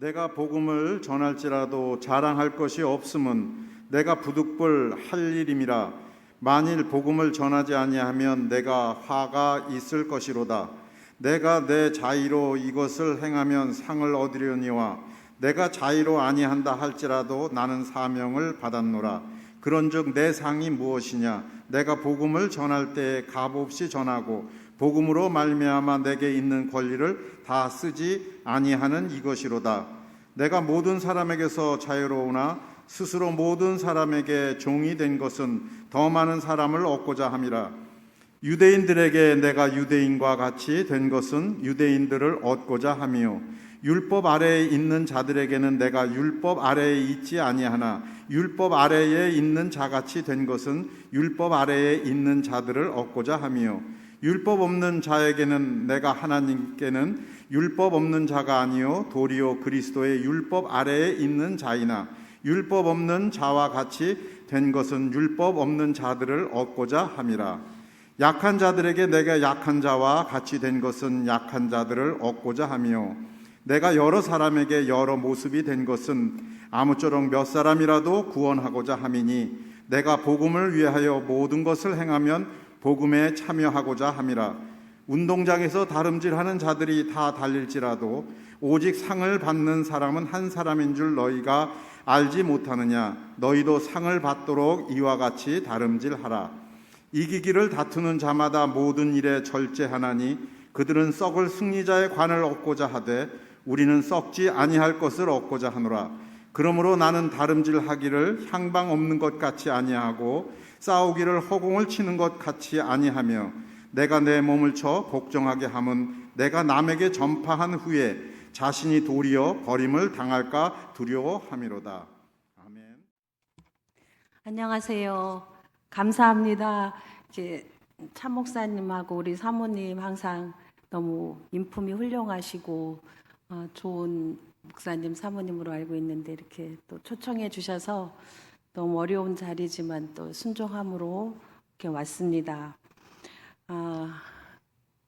내가 복음을 전할지라도 자랑할 것이 없음은 내가 부득불 할 일임이라. 만일 복음을 전하지 아니하면 내가 화가 있을 것이로다. 내가 내 자의로 이것을 행하면 상을 얻으려니와 내가 자의로 아니한다 할지라도 나는 사명을 받았노라. 그런즉 내 상이 무엇이냐? 내가 복음을 전할 때에 값없이 전하고 복음으로 말미암아 내게 있는 권리를 다 쓰지 아니하는 이것이로다. 내가 모든 사람에게서 자유로우나 스스로 모든 사람에게 종이 된 것은 더 많은 사람을 얻고자 함이라. 유대인들에게 내가 유대인과 같이 된 것은 유대인들을 얻고자 함이요 율법 아래에 있는 자들에게는 내가 율법 아래에 있지 아니하나 율법 아래에 있는 자같이 된 것은 율법 아래에 있는 자들을 얻고자 함이요 율법 없는 자에게는 내가 하나님께는 율법 없는 자가 아니요 도리어 그리스도의 율법 아래에 있는 자이나 율법 없는 자와 같이 된 것은 율법 없는 자들을 얻고자 함이라. 약한 자들에게 내가 약한 자와 같이 된 것은 약한 자들을 얻고자 하며 내가 여러 사람에게 여러 모습이 된 것은 아무쪼록 몇 사람이라도 구원하고자 함이니 내가 복음을 위하여 모든 것을 행하면 복음에 참여하고자 함이라. 운동장에서 다름질하는 자들이 다 달릴지라도 오직 상을 받는 사람은 한 사람인 줄 너희가 알지 못하느냐? 너희도 상을 받도록 이와 같이 다름질하라. 이기기를 다투는 자마다 모든 일에 절제하나니 그들은 썩을 승리자의 관을 얻고자 하되 우리는 썩지 아니할 것을 얻고자 하노라. 그러므로 나는 다름질하기를 향방 없는 것 같이 아니하고 싸우기를 허공을 치는 것 같이 아니하며 내가 내 몸을 쳐 복종하게 함은 내가 남에게 전파한 후에 자신이 도리어 버림을 당할까 두려워함이로다. 아멘. 안녕하세요. 감사합니다. 이제 참 목사님하고 우리 사모님 항상 너무 인품이 훌륭하시고 좋은 목사님 사모님으로 알고 있는데 이렇게 또 초청해 주셔서 너무 어려운 자리지만 또 순종함으로 이렇게 왔습니다.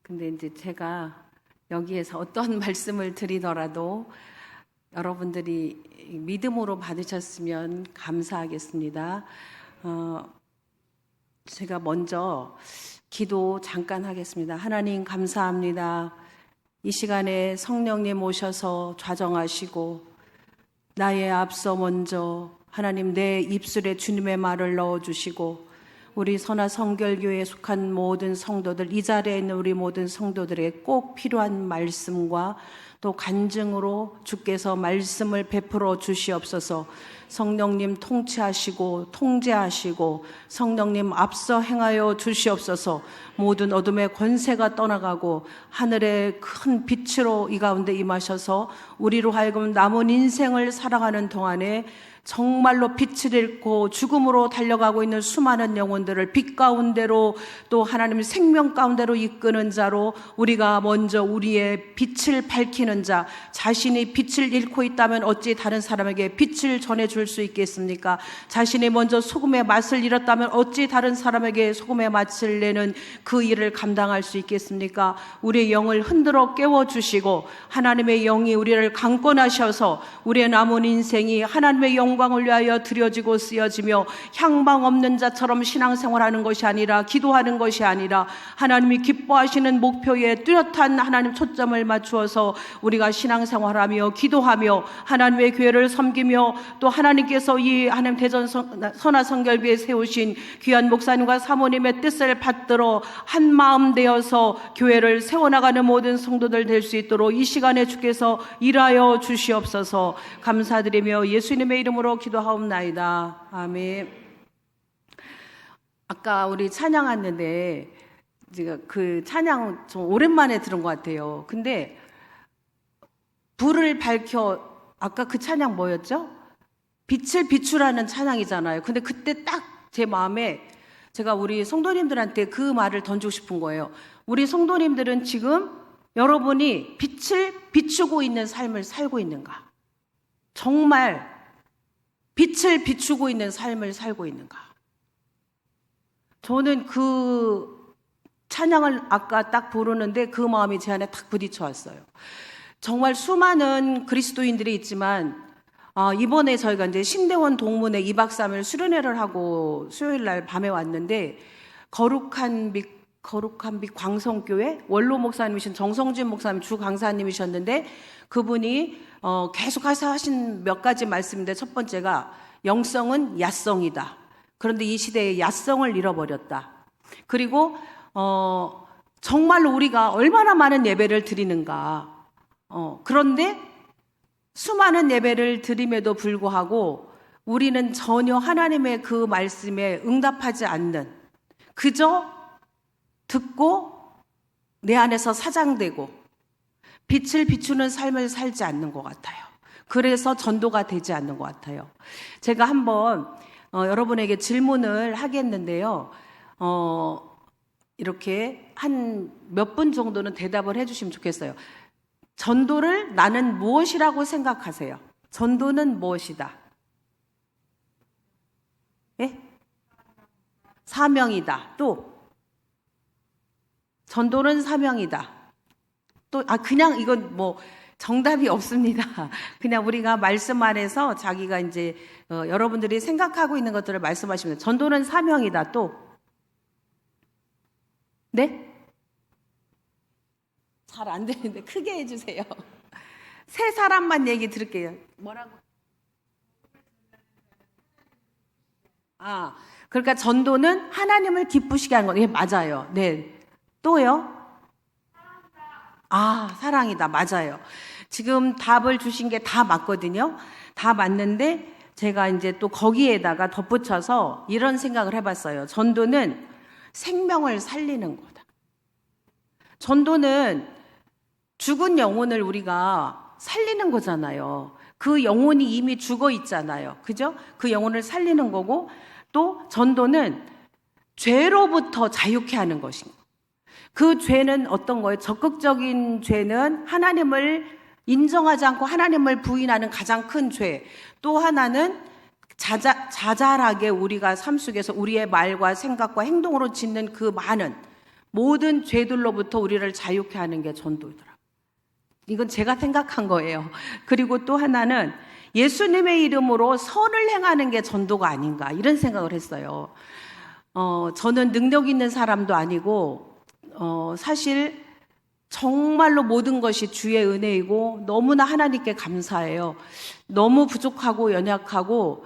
근데 이제 제가 여기에서 어떤 말씀을 드리더라도 여러분들이 믿음으로 받으셨으면 감사하겠습니다. 제가 먼저 기도 잠깐 하겠습니다. 하나님 감사합니다. 이 시간에 성령님 오셔서 좌정하시고 나의 앞서 먼저 하나님 내 입술에 주님의 말을 넣어주시고 우리 선화 성결교회에 속한 모든 성도들, 이 자리에 있는 우리 모든 성도들에게 꼭 필요한 말씀과 또 간증으로 주께서 말씀을 베풀어 주시옵소서. 성령님 통치하시고 통제하시고 성령님 앞서 행하여 주시옵소서. 모든 어둠의 권세가 떠나가고 하늘의 큰 빛으로 이 가운데 임하셔서 우리로 하여금 남은 인생을 살아가는 동안에 정말로 빛을 잃고 죽음으로 달려가고 있는 수많은 영혼들을 빛 가운데로 또 하나님의 생명 가운데로 이끄는 자로 우리가 먼저 우리의 빛을 밝히는 자, 자신이 빛을 잃고 있다면 어찌 다른 사람에게 빛을 전해줄 수 있겠습니까? 자신이 먼저 소금의 맛을 잃었다면 어찌 다른 사람에게 소금의 맛을 내는 그 일을 감당할 수 있겠습니까? 우리의 영을 흔들어 깨워주시고 하나님의 영이 우리를 강권하셔서 우리의 남은 인생이 하나님의 영광을 위하여 드려지고 쓰여지며 향방 없는 자처럼 신앙생활하는 것이 아니라 기도하는 것이 아니라 하나님이 기뻐하시는 목표에 뚜렷한 하나님 초점을 맞추어서 우리가 신앙생활하며 기도하며 하나님의 교회를 섬기며 또 하나님께서 이 하나님 대전 선화 성결교회에 세우신 귀한 목사님과 사모님의 뜻을 받들어 한 마음 되어서 교회를 세워나가는 모든 성도들 될 수 있도록 이 시간에 주께서 일하여 주시옵소서. 감사드리며 예수님의 이름으로 기도하옵나이다. 아멘. 아까 우리 찬양했는데 제가 그 찬양 좀 오랜만에 들은 것 같아요. 근데 불을 밝혀 아까 그 찬양 뭐였죠? 빛을 비추라는 찬양이잖아요. 근데 그때 딱 제 마음에 제가 우리 성도님들한테 그 말을 던지고 싶은 거예요. 우리 성도님들은 지금 여러분이 빛을 비추고 있는 삶을 살고 있는가? 정말 빛을 비추고 있는 삶을 살고 있는가? 저는 그 찬양을 아까 딱 부르는데 그 마음이 제 안에 딱 부딪혀 왔어요. 정말 수많은 그리스도인들이 있지만 이번에 저희가 이제 신대원 동문회 2박 3일 수련회를 하고 수요일 날 밤에 왔는데 거룩한 빛 광성교회 원로 목사님이신 정성진 목사님 주 강사님이셨는데 그분이 계속해서 하신 몇 가지 말씀인데 첫 번째가 영성은 야성이다. 그런데 이 시대에 야성을 잃어버렸다. 그리고 정말로 우리가 얼마나 많은 예배를 드리는가. 그런데 수많은 예배를 드림에도 불구하고 우리는 전혀 하나님의 그 말씀에 응답하지 않는, 그저 듣고 내 안에서 사장되고 빛을 비추는 삶을 살지 않는 것 같아요. 그래서 전도가 되지 않는 것 같아요. 제가 한번 여러분에게 질문을 하겠는데요. 이렇게 한 몇 분 정도는 대답을 해주시면 좋겠어요. 전도를 나는 무엇이라고 생각하세요? 전도는 무엇이다? 예? 사명이다. 또 전도는 사명이다. 또 그냥 이건 뭐 정답이 없습니다. 그냥 우리가 말씀 안에서 자기가 이제 여러분들이 생각하고 있는 것들을 말씀하시면 전도는 사명이다. 또 네? 잘 안 되는데 크게 해주세요. 세 사람만 얘기 들을게요. 뭐라고? 그러니까 전도는 하나님을 기쁘시게 하는 거예요. 예, 맞아요. 네. 또요? 사랑이다. 맞아요. 지금 답을 주신 게 다 맞거든요. 다 맞는데 제가 이제 또 거기에다가 덧붙여서 이런 생각을 해봤어요. 전도는 생명을 살리는 거다. 전도는 죽은 영혼을 우리가 살리는 거잖아요. 그 영혼이 이미 죽어 있잖아요. 그죠? 그 영혼을 살리는 거고, 또 전도는 죄로부터 자유케 하는 것인 거예요. 그 죄는 어떤 거예요? 적극적인 죄는 하나님을 인정하지 않고 하나님을 부인하는 가장 큰 죄. 또 하나는 자잘하게 우리가 삶 속에서 우리의 말과 생각과 행동으로 짓는 그 많은 모든 죄들로부터 우리를 자유케 하는 게 전도더라고요. 이건 제가 생각한 거예요. 그리고 또 하나는 예수님의 이름으로 선을 행하는 게 전도가 아닌가 이런 생각을 했어요. 저는 능력 있는 사람도 아니고 사실 정말로 모든 것이 주의 은혜이고 너무나 하나님께 감사해요. 너무 부족하고 연약하고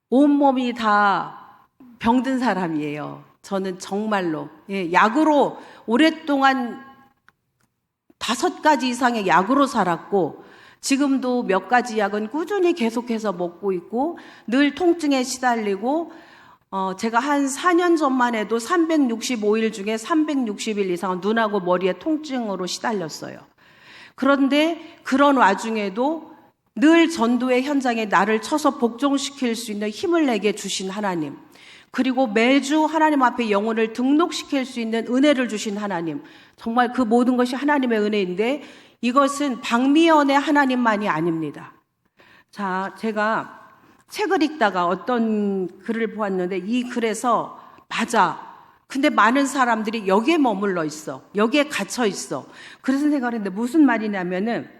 온몸이 다 병든 사람이에요. 저는 정말로 약으로 오랫동안 5가지 이상의 약으로 살았고 지금도 몇 가지 약은 꾸준히 계속해서 먹고 있고 늘 통증에 시달리고 제가 한 4년 전만 해도 365일 중에 360일 이상은 눈하고 머리에 통증으로 시달렸어요. 그런데 그런 와중에도 늘 전도의 현장에 나를 쳐서 복종시킬 수 있는 힘을 내게 주신 하나님, 그리고 매주 하나님 앞에 영혼을 등록시킬 수 있는 은혜를 주신 하나님, 정말 그 모든 것이 하나님의 은혜인데 이것은 박미연의 하나님만이 아닙니다. 자, 제가 책을 읽다가 어떤 글을 보았는데 이 글에서 맞아. 근데 많은 사람들이 여기에 머물러 있어. 여기에 갇혀 있어. 그래서 생각을 했는데 무슨 말이냐면은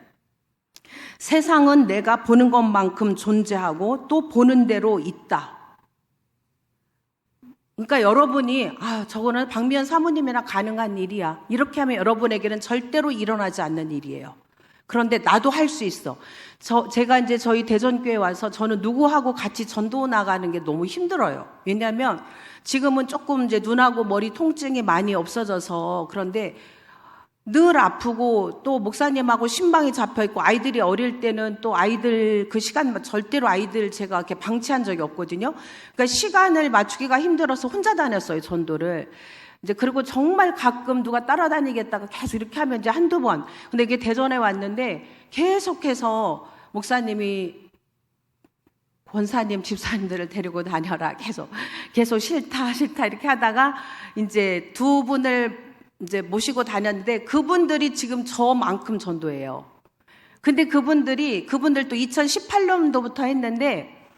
세상은 내가 보는 것만큼 존재하고 또 보는 대로 있다. 그러니까 여러분이 저거는 박미연 사모님이나 가능한 일이야. 이렇게 하면 여러분에게는 절대로 일어나지 않는 일이에요. 그런데 나도 할 수 있어. 제가 이제 저희 대전교회 와서 저는 누구하고 같이 전도 나가는 게 너무 힘들어요. 왜냐하면 지금은 조금 이제 눈하고 머리 통증이 많이 없어져서 그런데 늘 아프고 또 목사님하고 신방이 잡혀 있고 아이들이 어릴 때는 또 아이들 그 시간 절대로 아이들 제가 이렇게 방치한 적이 없거든요. 그러니까 시간을 맞추기가 힘들어서 혼자 다녔어요, 전도를. 이제 그리고 정말 가끔 누가 따라다니겠다가 계속 이렇게 하면 이제 한두 번. 근데 이게 대전에 왔는데 계속해서 목사님이 권사님, 집사님들을 데리고 다녀라. 계속 싫다 이렇게 하다가 이제 두 분을 이제 모시고 다녔는데 그분들이 지금 저만큼 전도해요. 근데 그분들도 2018년도부터 했는데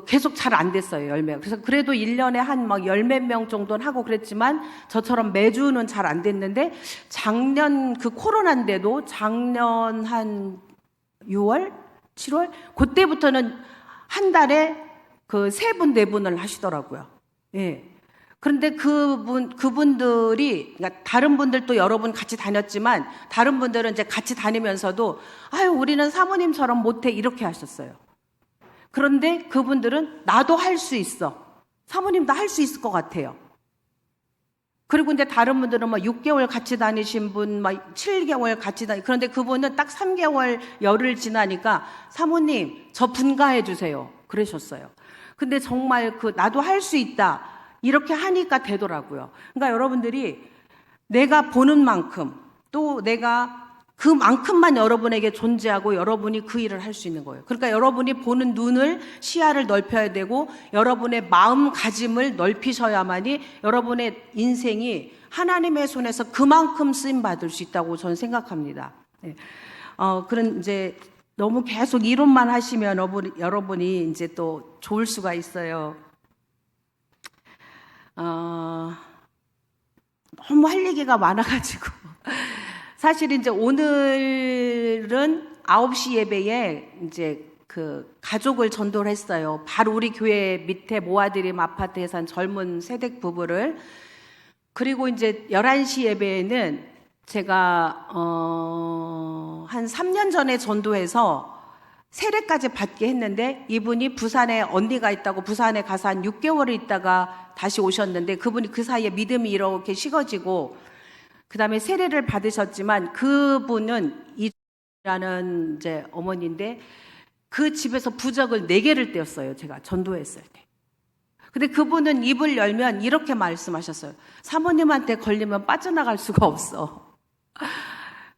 계속 잘 안 됐어요, 열매. 그래서 그래도 1년에 한 막 열 몇 명 정도는 하고 그랬지만 저처럼 매주는 잘 안 됐는데 작년 코로나인데도 작년 한 6월, 7월 그때부터는 한 달에 3분, 4분을 하시더라고요. 예. 그런데 그분들이, 그러니까 다른 분들도 여러 분 같이 다녔지만 다른 분들은 이제 같이 다니면서도 아유, 우리는 사모님처럼 못해 이렇게 하셨어요. 그런데 그분들은 나도 할 수 있어. 사모님도 할 수 있을 것 같아요. 그리고 이제 다른 분들은 6개월 같이 다니신 분, 7개월 같이 그런데 그분은 딱 3개월 열흘 지나니까 사모님, 저 분가해 주세요. 그러셨어요. 근데 정말 나도 할 수 있다. 이렇게 하니까 되더라고요. 그러니까 여러분들이 내가 보는 만큼 또 내가 그만큼만 여러분에게 존재하고 여러분이 그 일을 할 수 있는 거예요. 그러니까 여러분이 보는 눈을, 시야를 넓혀야 되고 여러분의 마음가짐을 넓히셔야만이 여러분의 인생이 하나님의 손에서 그만큼 쓰임 받을 수 있다고 저는 생각합니다. 네. 그런 이제 너무 계속 이론만 하시면 여러분이 이제 또 좋을 수가 있어요. 너무 할 얘기가 많아가지고. 사실 이제 오늘은 9시 예배에 이제 가족을 전도를 했어요. 바로 우리 교회 밑에 모아드림 아파트에 산 젊은 세댁 부부를. 그리고 이제 11시 예배에는 제가, 한 3년 전에 전도해서 세례까지 받게 했는데 이분이 부산에 언니가 있다고 부산에 가서 한 6개월을 있다가 다시 오셨는데 그분이 그 사이에 믿음이 이렇게 식어지고 그 다음에 세례를 받으셨지만 그분은 이라는 이제 어머니인데 그 집에서 부적을 4개를 떼었어요. 제가 전도했을 때. 근데 그분은 입을 열면 이렇게 말씀하셨어요. 사모님한테 걸리면 빠져나갈 수가 없어.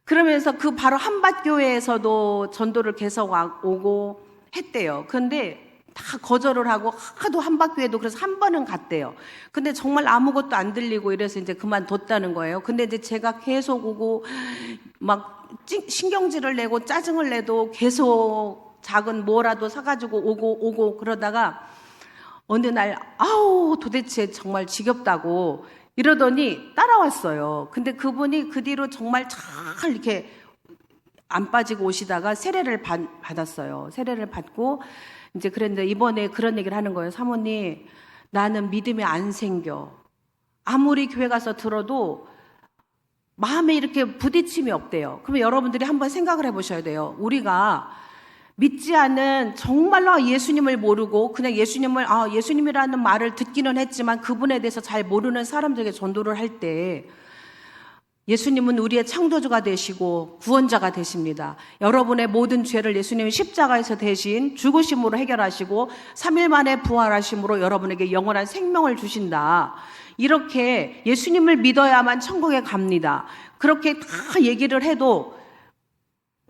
그러면서 바로 한밭교회에서도 전도를 계속 오고 했대요. 근데 다 거절을 하고 하도 한밭교회도 그래서 한 번은 갔대요. 근데 정말 아무것도 안 들리고 이래서 이제 그만뒀다는 거예요. 근데 이제 제가 계속 오고 막 신경질을 내고 짜증을 내도 계속 작은 뭐라도 사가지고 오고 그러다가 어느 날 아우 도대체 정말 지겹다고 이러더니 따라왔어요. 근데 그분이 그 뒤로 정말 잘 이렇게 안 빠지고 오시다가 세례를 받았어요. 세례를 받고 이제 그랬는데 이번에 그런 얘기를 하는 거예요. 사모님, 나는 믿음이 안 생겨. 아무리 교회 가서 들어도 마음에 이렇게 부딪힘이 없대요. 그러면 여러분들이 한번 생각을 해보셔야 돼요. 우리가 믿지 않은 정말로 예수님을 모르고 그냥 예수님이라는 말을 듣기는 했지만 그분에 대해서 잘 모르는 사람들에게 전도를 할 때 예수님은 우리의 창조주가 되시고 구원자가 되십니다. 여러분의 모든 죄를 예수님이 십자가에서 대신 죽으심으로 해결하시고 3일 만에 부활하심으로 여러분에게 영원한 생명을 주신다. 이렇게 예수님을 믿어야만 천국에 갑니다. 그렇게 다 얘기를 해도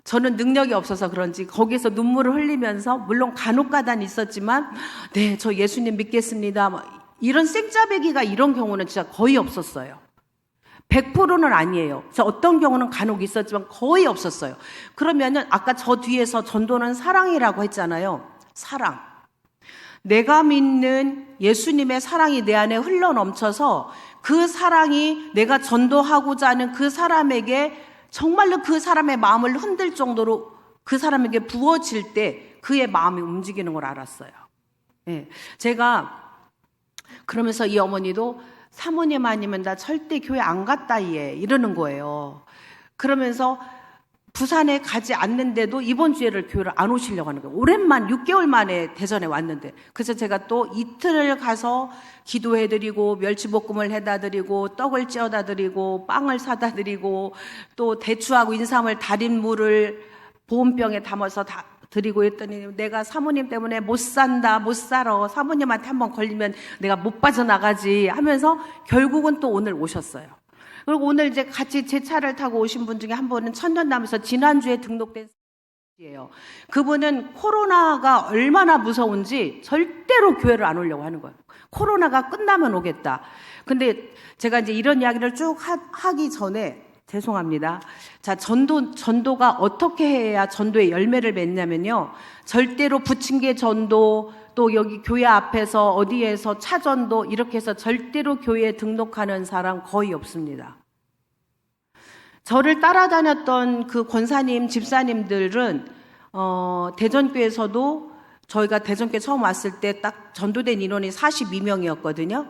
저는 능력이 없어서 그런지 거기서 눈물을 흘리면서 물론 간혹가다 있었지만 네, 저 예수님 믿겠습니다. 이런 생짜배기가 이런 경우는 진짜 거의 없었어요. 100%는 아니에요. 어떤 경우는 간혹 있었지만 거의 없었어요. 그러면은 아까 저 뒤에서 전도는 사랑이라고 했잖아요. 사랑. 내가 믿는 예수님의 사랑이 내 안에 흘러넘쳐서 그 사랑이 내가 전도하고자 하는 그 사람에게 정말로 그 사람의 마음을 흔들 정도로 그 사람에게 부어질 때 그의 마음이 움직이는 걸 알았어요. 네. 제가 그러면서 이 어머니도 사모님 아니면 나 절대 교회 안 갔다 이러는 거예요. 그러면서 부산에 가지 않는데도 이번 주에를 교회를 안 오시려고 하는 거예요. 6개월 만에 대전에 왔는데. 그래서 제가 또 이틀을 가서 기도해드리고 멸치볶음을 해다드리고 떡을 찌어다드리고 빵을 사다드리고 또 대추하고 인삼을 달인 물을 보온병에 담아서 드리고 했더니 내가 사모님 때문에 못 살아. 사모님한테 한번 걸리면 내가 못 빠져나가지 하면서 결국은 또 오늘 오셨어요. 그리고 오늘 이제 같이 제 차를 타고 오신 분 중에 한 분은 천년남에서 지난주에 등록된 예요. 그분은 코로나가 얼마나 무서운지 절대로 교회를 안 오려고 하는 거예요. 코로나가 끝나면 오겠다. 근데 제가 이제 이런 이야기를 쭉 하기 전에 죄송합니다. 자, 전도가 어떻게 해야 전도의 열매를 맺냐면요. 절대로 부침개 전도, 또 여기 교회 앞에서 어디에서 차전도 이렇게 해서 절대로 교회에 등록하는 사람 거의 없습니다. 저를 따라다녔던 그 권사님, 집사님들은 대전교에서도 저희가 대전교에 처음 왔을 때 딱 전도된 인원이 42명이었거든요.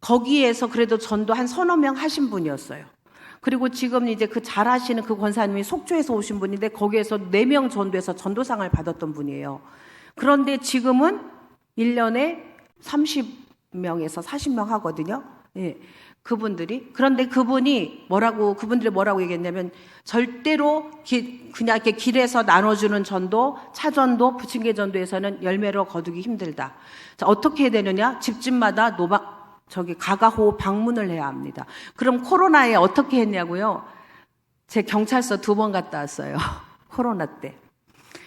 거기에서 그래도 전도 한 서너 명 하신 분이었어요. 그리고 지금 이제 그 잘하시는 그 권사님이 속초에서 오신 분인데 거기에서 4명 전도해서 전도상을 받았던 분이에요. 그런데 지금은 1년에 30명에서 40명 하거든요. 예. 그분들이. 그런데 그분들이 뭐라고 얘기했냐면 절대로 그냥 이렇게 길에서 나눠주는 전도, 차전도, 부침개 전도에서는 열매로 거두기 힘들다. 자, 어떻게 해야 되느냐? 집집마다 가가호 방문을 해야 합니다. 그럼 코로나에 어떻게 했냐고요? 제 경찰서 2번 갔다 왔어요. 코로나 때.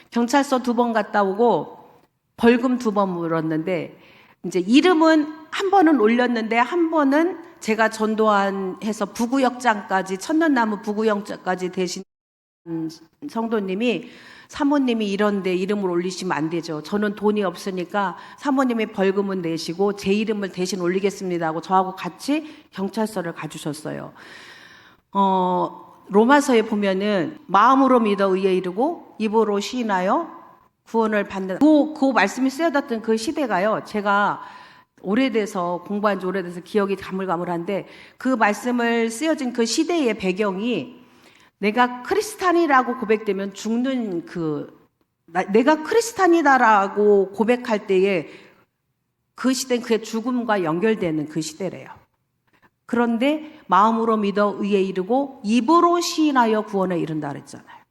경찰서 2번 갔다 오고 벌금 2번 물었는데 이제 이름은 한 번은 올렸는데 한 번은 제가 전도해서 부구역장까지 천년나무 부구역장까지 대신 성도님이 사모님이 이런데 이름을 올리시면 안 되죠. 저는 돈이 없으니까 사모님이 벌금은 내시고 제 이름을 대신 올리겠습니다 하고 저하고 같이 경찰서를 가주셨어요. 로마서에 보면은 마음으로 믿어 의에 이르고 입으로 시인하여 구원을 받는 그 말씀이 쓰여졌던 그 시대가요. 제가 오래돼서 공부한 지 오래돼서 기억이 가물가물한데 그 말씀을 쓰여진 그 시대의 배경이 내가 크리스찬이라고 고백되면 죽는 내가 크리스찬이다라고 고백할 때에 그 시대는 그의 죽음과 연결되는 그 시대래요. 그런데 마음으로 믿어 의에 이르고 입으로 시인하여 구원에 이른다 그랬잖아요.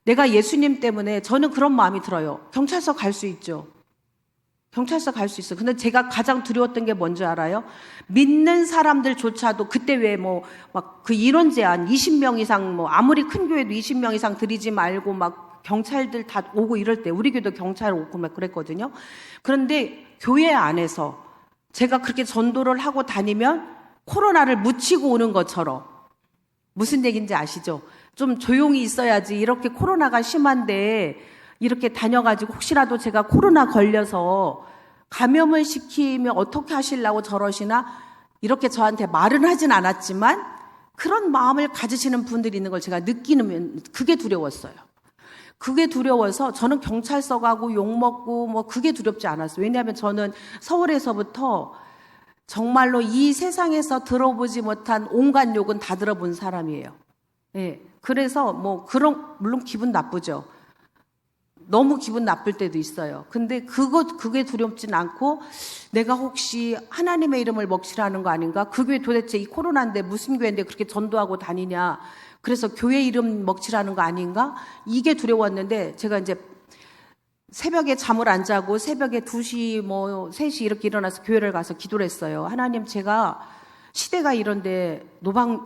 내가 예수님 때문에 저는 그런 마음이 들어요. 경찰서 갈 수 있죠. 경찰서 갈 수 있어요. 근데 제가 가장 두려웠던 게 뭔지 알아요? 믿는 사람들조차도 그때 왜 막 그 인원 제한 20명 이상 아무리 큰 교회도 20명 이상 들이지 말고 막 경찰들 다 오고 이럴 때 우리 교회도 경찰 오고 막 그랬거든요. 그런데 교회 안에서 제가 그렇게 전도를 하고 다니면 코로나를 묻히고 오는 것처럼 무슨 얘기인지 아시죠? 좀 조용히 있어야지 이렇게 코로나가 심한데 이렇게 다녀가지고 혹시라도 제가 코로나 걸려서 감염을 시키면 어떻게 하시려고 저러시나 이렇게 저한테 말은 하진 않았지만 그런 마음을 가지시는 분들이 있는 걸 제가 느끼는 그게 두려웠어요. 그게 두려워서 저는 경찰서 가고 욕먹고 그게 두렵지 않았어요. 왜냐하면 저는 서울에서부터 정말로 이 세상에서 들어보지 못한 온갖 욕은 다 들어본 사람이에요. 예. 그래서 물론 기분 나쁘죠. 너무 기분 나쁠 때도 있어요. 근데 그게 두렵진 않고 내가 혹시 하나님의 이름을 먹칠하는 거 아닌가? 그 교회 도대체 이 코로나인데 무슨 교회인데 그렇게 전도하고 다니냐? 그래서 교회 이름 먹칠하는 거 아닌가? 이게 두려웠는데 제가 이제 새벽에 잠을 안 자고 새벽에 2시 3시 이렇게 일어나서 교회를 가서 기도를 했어요. 하나님, 제가 시대가 이런데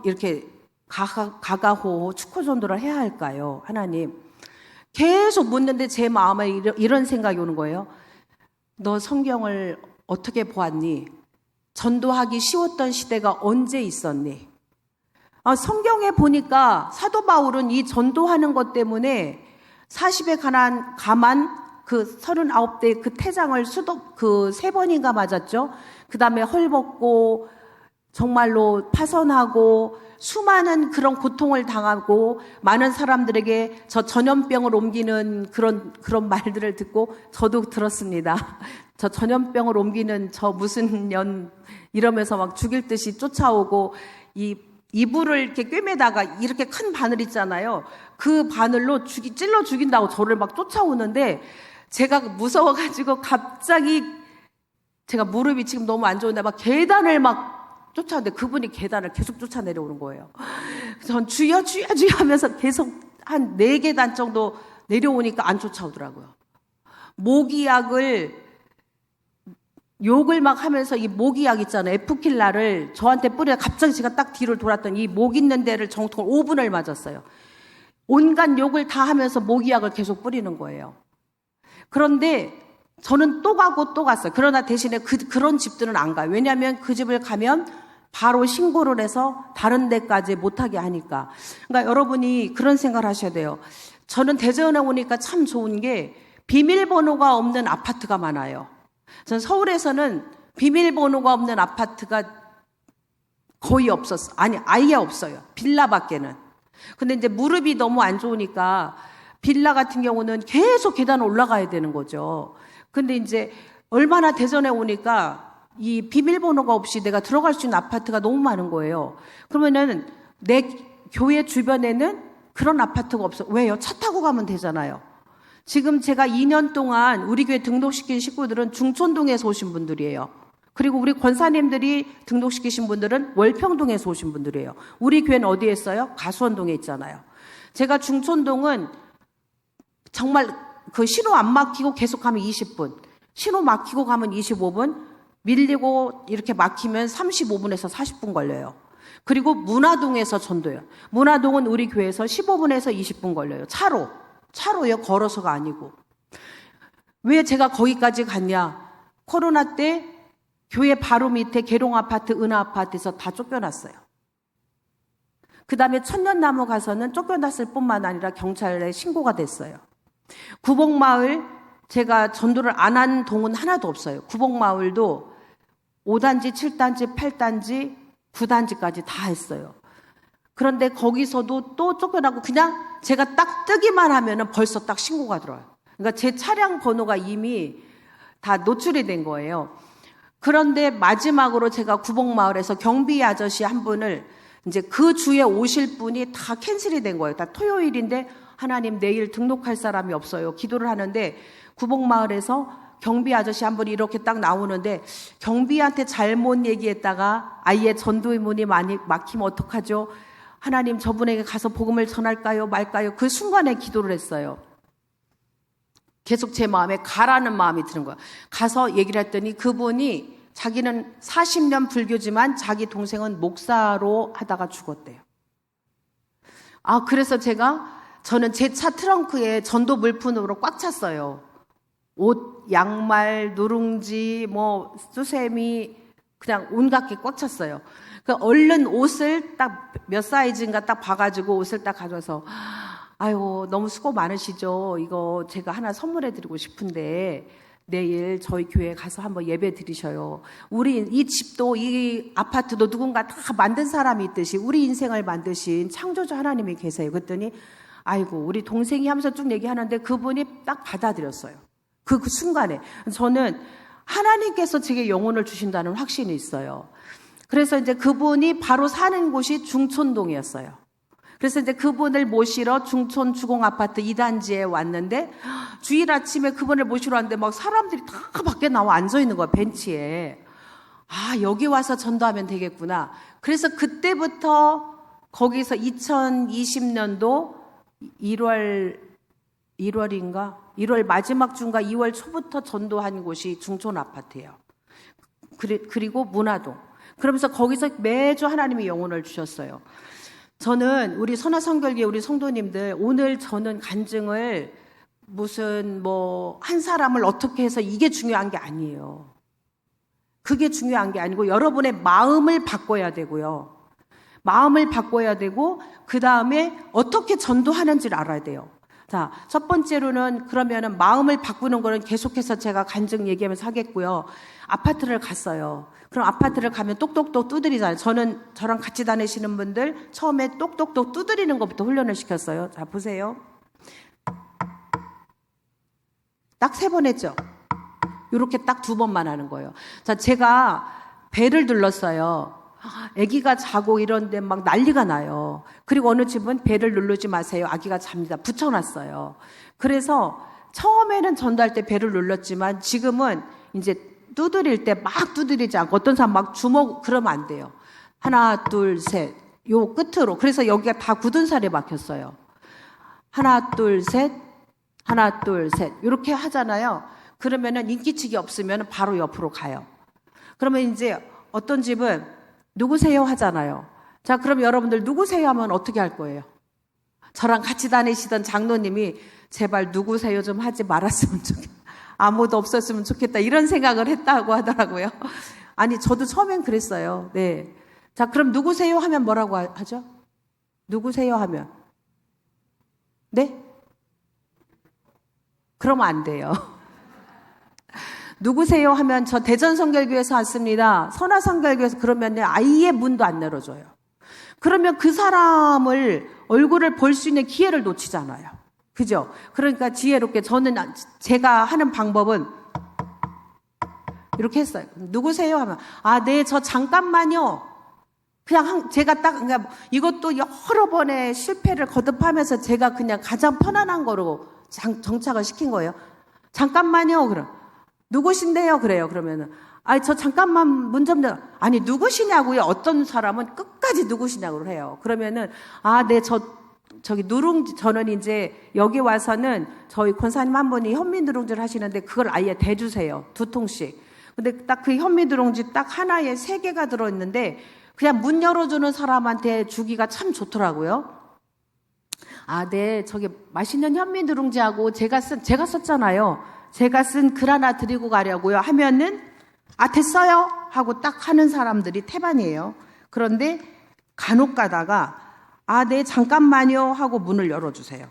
이렇게 가가호 축구 전도를 해야 할까요? 하나님. 계속 묻는데 제 마음에 이런 생각이 오는 거예요. 너 성경을 어떻게 보았니? 전도하기 쉬웠던 시대가 언제 있었니? 성경에 보니까 사도 바울은 이 전도하는 것 때문에 40에 가만 그 39대 그 태장을 그 3번인가 맞았죠? 그 다음에 헐벗고 정말로 파선하고 수많은 그런 고통을 당하고 많은 사람들에게 저 전염병을 옮기는 그런 말들을 듣고 저도 들었습니다. 저 전염병을 옮기는 저 무슨 년 이러면서 막 죽일 듯이 쫓아오고 이불을 이렇게 꿰매다가 이렇게 큰 바늘 있잖아요. 그 바늘로 찔러 죽인다고 저를 막 쫓아오는데 제가 무서워가지고 갑자기 제가 무릎이 지금 너무 안 좋은데 막 계단을 막 쫓아오는데 그분이 계단을 계속 쫓아 내려오는 거예요. 전 주여 주여 주여 하면서 계속 한 4계단 정도 내려오니까 안 쫓아오더라고요. 욕을 막 하면서 이 모기약 있잖아요. 에프킬라를 저한테 뿌려 갑자기 제가 딱 뒤를 돌았더니 이 목 있는 데를 정통 5분을 맞았어요. 온갖 욕을 다 하면서 모기약을 계속 뿌리는 거예요. 그런데 저는 또 가고 또 갔어요. 그러나 대신에 그런 집들은 안 가요. 왜냐하면 그 집을 가면 바로 신고를 해서 다른 데까지 못하게 하니까. 그러니까 여러분이 그런 생각을 하셔야 돼요. 저는 대전에 오니까 참 좋은 게 비밀번호가 없는 아파트가 많아요. 전 서울에서는 비밀번호가 없는 아파트가 거의 없었어. 아니, 아예 없어요. 빌라밖에는. 근데 이제 무릎이 너무 안 좋으니까 빌라 같은 경우는 계속 계단 올라가야 되는 거죠. 근데 이제 얼마나 대전에 오니까 이 비밀번호가 없이 내가 들어갈 수 있는 아파트가 너무 많은 거예요. 그러면은 내 교회 주변에는 그런 아파트가 없어. 왜요? 차 타고 가면 되잖아요. 지금 제가 2년 동안 우리 교회 등록시킨 식구들은 중촌동에서 오신 분들이에요. 그리고 우리 권사님들이 등록시키신 분들은 월평동에서 오신 분들이에요. 우리 교회는 어디에 있어요? 가수원동에 있잖아요. 제가 중촌동은 정말 그 신호 안 막히고 계속 가면 20분, 신호 막히고 가면 25분, 밀리고 이렇게 막히면 35분에서 40분 걸려요. 그리고 문화동에서 전도요. 문화동은 우리 교회에서 15분에서 20분 걸려요. 차로요. 걸어서가 아니고. 왜 제가 거기까지 갔냐? 코로나 때 교회 바로 밑에 계룡아파트, 은하아파트에서 다 쫓겨났어요. 그 다음에 천년나무 가서는 쫓겨났을 뿐만 아니라 경찰에 신고가 됐어요. 구복마을, 제가 전도를 안 한 동은 하나도 없어요. 구복마을도 5단지, 7단지, 8단지, 9단지까지 다 했어요. 그런데 거기서도 또 쫓겨나고 그냥 제가 딱 뜨기만 하면은 벌써 딱 신고가 들어와요. 그러니까 제 차량 번호가 이미 다 노출이 된 거예요. 그런데 마지막으로 제가 구복마을에서 경비 아저씨 한 분을 이제 그 주에 오실 분이 다 캔슬이 된 거예요. 다 토요일인데 하나님 내일 등록할 사람이 없어요. 기도를 하는데 구복마을에서 경비 아저씨 한 분이 이렇게 딱 나오는데 경비한테 잘못 얘기했다가 아예 전도의 문이 많이 막히면 어떡하죠? 하나님 저분에게 가서 복음을 전할까요? 말까요? 그 순간에 기도를 했어요. 계속 제 마음에 가라는 마음이 드는 거예요. 가서 얘기를 했더니 그분이 자기는 40년 불교지만 자기 동생은 목사로 하다가 죽었대요. 그래서 저는 제 차 트렁크에 전도 물품으로 꽉 찼어요. 옷, 양말, 누룽지, 수세미, 그냥 온갖 게 꽉 찼어요. 얼른 옷을 딱 몇 사이즈인가 딱 봐가지고 옷을 딱 가져와서, 아유, 너무 수고 많으시죠? 이거 제가 하나 선물해드리고 싶은데, 내일 저희 교회에 가서 한번 예배 드리셔요. 우리 이 집도 이 아파트도 누군가 다 만든 사람이 있듯이 우리 인생을 만드신 창조주 하나님이 계세요. 그랬더니, 아이고, 우리 동생이 하면서 쭉 얘기하는데 그분이 딱 받아들였어요. 그 순간에. 저는 하나님께서 제게 영혼을 주신다는 확신이 있어요. 그래서 이제 그분이 바로 사는 곳이 중촌동이었어요. 그래서 이제 그분을 모시러 중촌 주공아파트 2단지에 왔는데 주일 아침에 그분을 모시러 왔는데 막 사람들이 다 밖에 나와 앉아 있는 거야, 벤치에. 여기 와서 전도하면 되겠구나. 그래서 그때부터 거기서 2020년도 1월 마지막 주인가 2월 초부터 전도한 곳이 중촌 아파트예요. 그리고 문화동. 그러면서 거기서 매주 하나님이 영혼을 주셨어요. 저는 우리 선화성결교회 우리 성도님들 오늘 저는 간증을 무슨 한 사람을 어떻게 해서 이게 중요한 게 아니에요. 그게 중요한 게 아니고 여러분의 마음을 바꿔야 되고요. 마음을 바꿔야 되고 그 다음에 어떻게 전도하는지를 알아야 돼요. 자, 첫 번째로는 그러면은 마음을 바꾸는 거는 계속해서 제가 간증 얘기하면서 하겠고요. 아파트를 갔어요. 그럼 아파트를 가면 똑똑똑 두드리잖아요. 저랑 같이 다니시는 분들 처음에 똑똑똑 두드리는 것부터 훈련을 시켰어요. 자, 보세요. 딱 3번 했죠. 이렇게 딱 2번만 하는 거예요. 자, 제가 벨을 눌렀어요. 아기가 자고 이런데 막 난리가 나요. 그리고 어느 집은 벨을 누르지 마세요. 아기가 잡니다. 붙여놨어요. 그래서 처음에는 전도할 때 벨을 눌렀지만 지금은 이제 두드릴 때 막 두드리지 않고 어떤 사람 막 주먹 그러면 안 돼요. 하나, 둘, 셋. 요 끝으로. 그래서 여기가 다 굳은 살에 막혔어요. 하나, 둘, 셋. 하나, 둘, 셋. 이렇게 하잖아요. 그러면은 인기치기 없으면 바로 옆으로 가요. 그러면 이제 어떤 집은 누구세요 하잖아요. 자, 그럼 여러분들 누구세요 하면 어떻게 할 거예요? 저랑 같이 다니시던 장로님이 제발 누구세요 좀 하지 말았으면 좋겠다. 아무도 없었으면 좋겠다. 이런 생각을 했다고 하더라고요. 아니, 저도 처음엔 그랬어요. 네. 자, 그럼 누구세요 하면 뭐라고 하죠? 누구세요 하면. 네? 그러면 안 돼요. 누구세요 하면 저 대전성결교회에서 왔습니다. 선화성결교회에서 그러면 아예 문도 안 열어줘요. 그러면 그 사람을 얼굴을 볼 수 있는 기회를 놓치잖아요. 그죠? 그러니까 지혜롭게 제가 하는 방법은 이렇게 했어요. 누구세요 하면 네, 저 잠깐만요. 그냥 제가 그러니까 이것도 여러 번의 실패를 거듭하면서 제가 그냥 가장 편안한 거로 정착을 시킨 거예요. 잠깐만요. 그럼 누구신데요? 그래요. 그러면은 저 잠깐만 문 좀 열어. 아니 누구시냐고요. 어떤 사람은 끝까지 누구시냐고 해요. 그러면은 네, 저기 누룽지, 저는 이제 여기 와서는 저희 권사님 한 분이 현미 누룽지를 하시는데 그걸 아예 대주세요. 2통씩. 근데 딱 그 현미 누룽지 딱 하나에 3개가 들어있는데 그냥 문 열어주는 사람한테 주기가 참 좋더라고요. 네, 저기 맛있는 현미 누룽지하고 제가 썼잖아요. 제가 쓴 글 하나 드리고 가려고요. 하면은 됐어요 하고 딱 하는 사람들이 태반이에요. 그런데 간혹 가다가 네, 잠깐만요 하고 문을 열어주세요.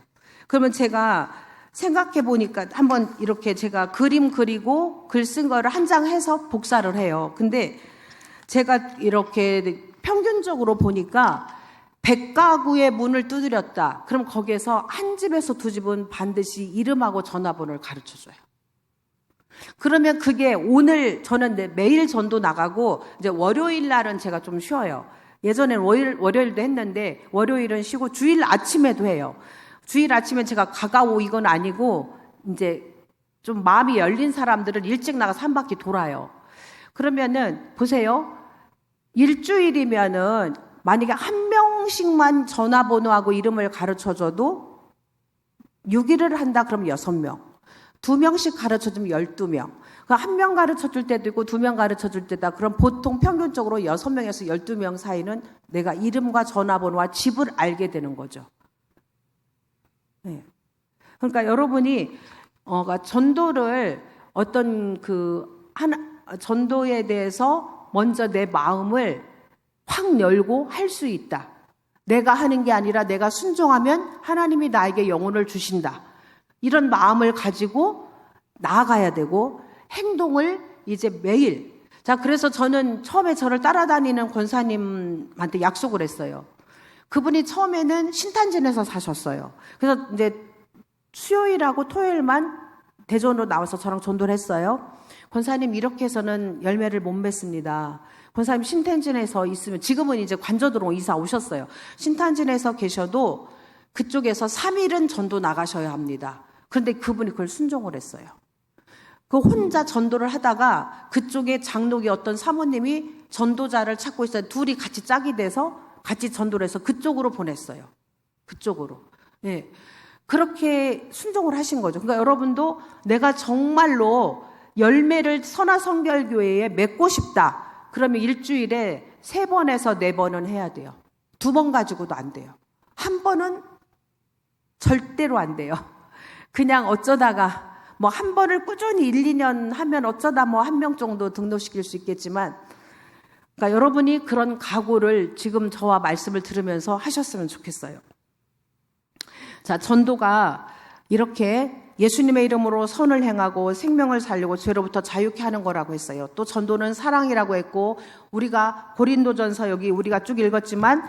그러면 제가 생각해 보니까 한번 이렇게 제가 그림 그리고 글 쓴 거를 한 장 해서 복사를 해요. 근데 제가 이렇게 평균적으로 보니까 100가구의 문을 두드렸다. 그럼 거기에서 한 집에서 2집은 반드시 이름하고 전화번호를 가르쳐 줘요. 그러면 그게 오늘 저는 매일 전도 나가고 이제 월요일 날은 제가 좀 쉬어요. 예전엔 월요일도 했는데 월요일은 쉬고 주일 아침에도 해요. 주일 아침에 제가 가가오 이건 아니고 이제 좀 마음이 열린 사람들을 일찍 나가서 한 바퀴 돌아요. 그러면은 보세요. 일주일이면은 만약에 한 명씩만 전화번호하고 이름을 가르쳐줘도 6일을 한다 그러면 6명. 2명씩 가르쳐주면 12명. 한 명 가르쳐줄 때도 있고 2명 가르쳐줄 때다. 그럼 보통 평균적으로 6명에서 12명 사이는 내가 이름과 전화번호와 집을 알게 되는 거죠. 네. 그러니까 여러분이 전도를 전도에 대해서 먼저 내 마음을 확 열고 할 수 있다. 내가 하는 게 아니라 내가 순종하면 하나님이 나에게 영혼을 주신다. 이런 마음을 가지고 나아가야 되고 행동을 이제 매일. 자, 그래서 저는 처음에 저를 따라다니는 권사님한테 약속을 했어요. 그분이 처음에는 신탄진에서 사셨어요. 그래서 이제 수요일하고 토요일만 대전으로 나와서 저랑 전도를 했어요. 권사님 이렇게 해서는 열매를 못 맺습니다. 권사님 신탄진에서 있으면 지금은 이제 관저도로 이사 오셨어요. 신탄진에서 계셔도 그쪽에서 3일은 전도 나가셔야 합니다. 그런데 그분이 그걸 순종을 했어요. 그 혼자 전도를 하다가 그쪽에 장로계 어떤 사모님이 전도자를 찾고 있어요. 둘이 같이 짝이 돼서 같이 전도를 해서 그쪽으로 보냈어요. 그쪽으로. 네. 그렇게 순종을 하신 거죠. 그러니까 여러분도 내가 정말로 열매를 선화성결교회에 맺고 싶다. 그러면 일주일에 3번에서 4번은 해야 돼요. 2번 가지고도 안 돼요. 1번은 절대로 안 돼요. 그냥 어쩌다가 한 번을 꾸준히 1, 2년 하면 어쩌다 1명 정도 등록시킬 수 있겠지만, 그러니까 여러분이 그런 각오를 지금 저와 말씀을 들으면서 하셨으면 좋겠어요. 자, 전도가 이렇게 예수님의 이름으로 선을 행하고 생명을 살리고 죄로부터 자유케 하는 거라고 했어요. 또 전도는 사랑이라고 했고, 우리가 고린도전서 여기 우리가 쭉 읽었지만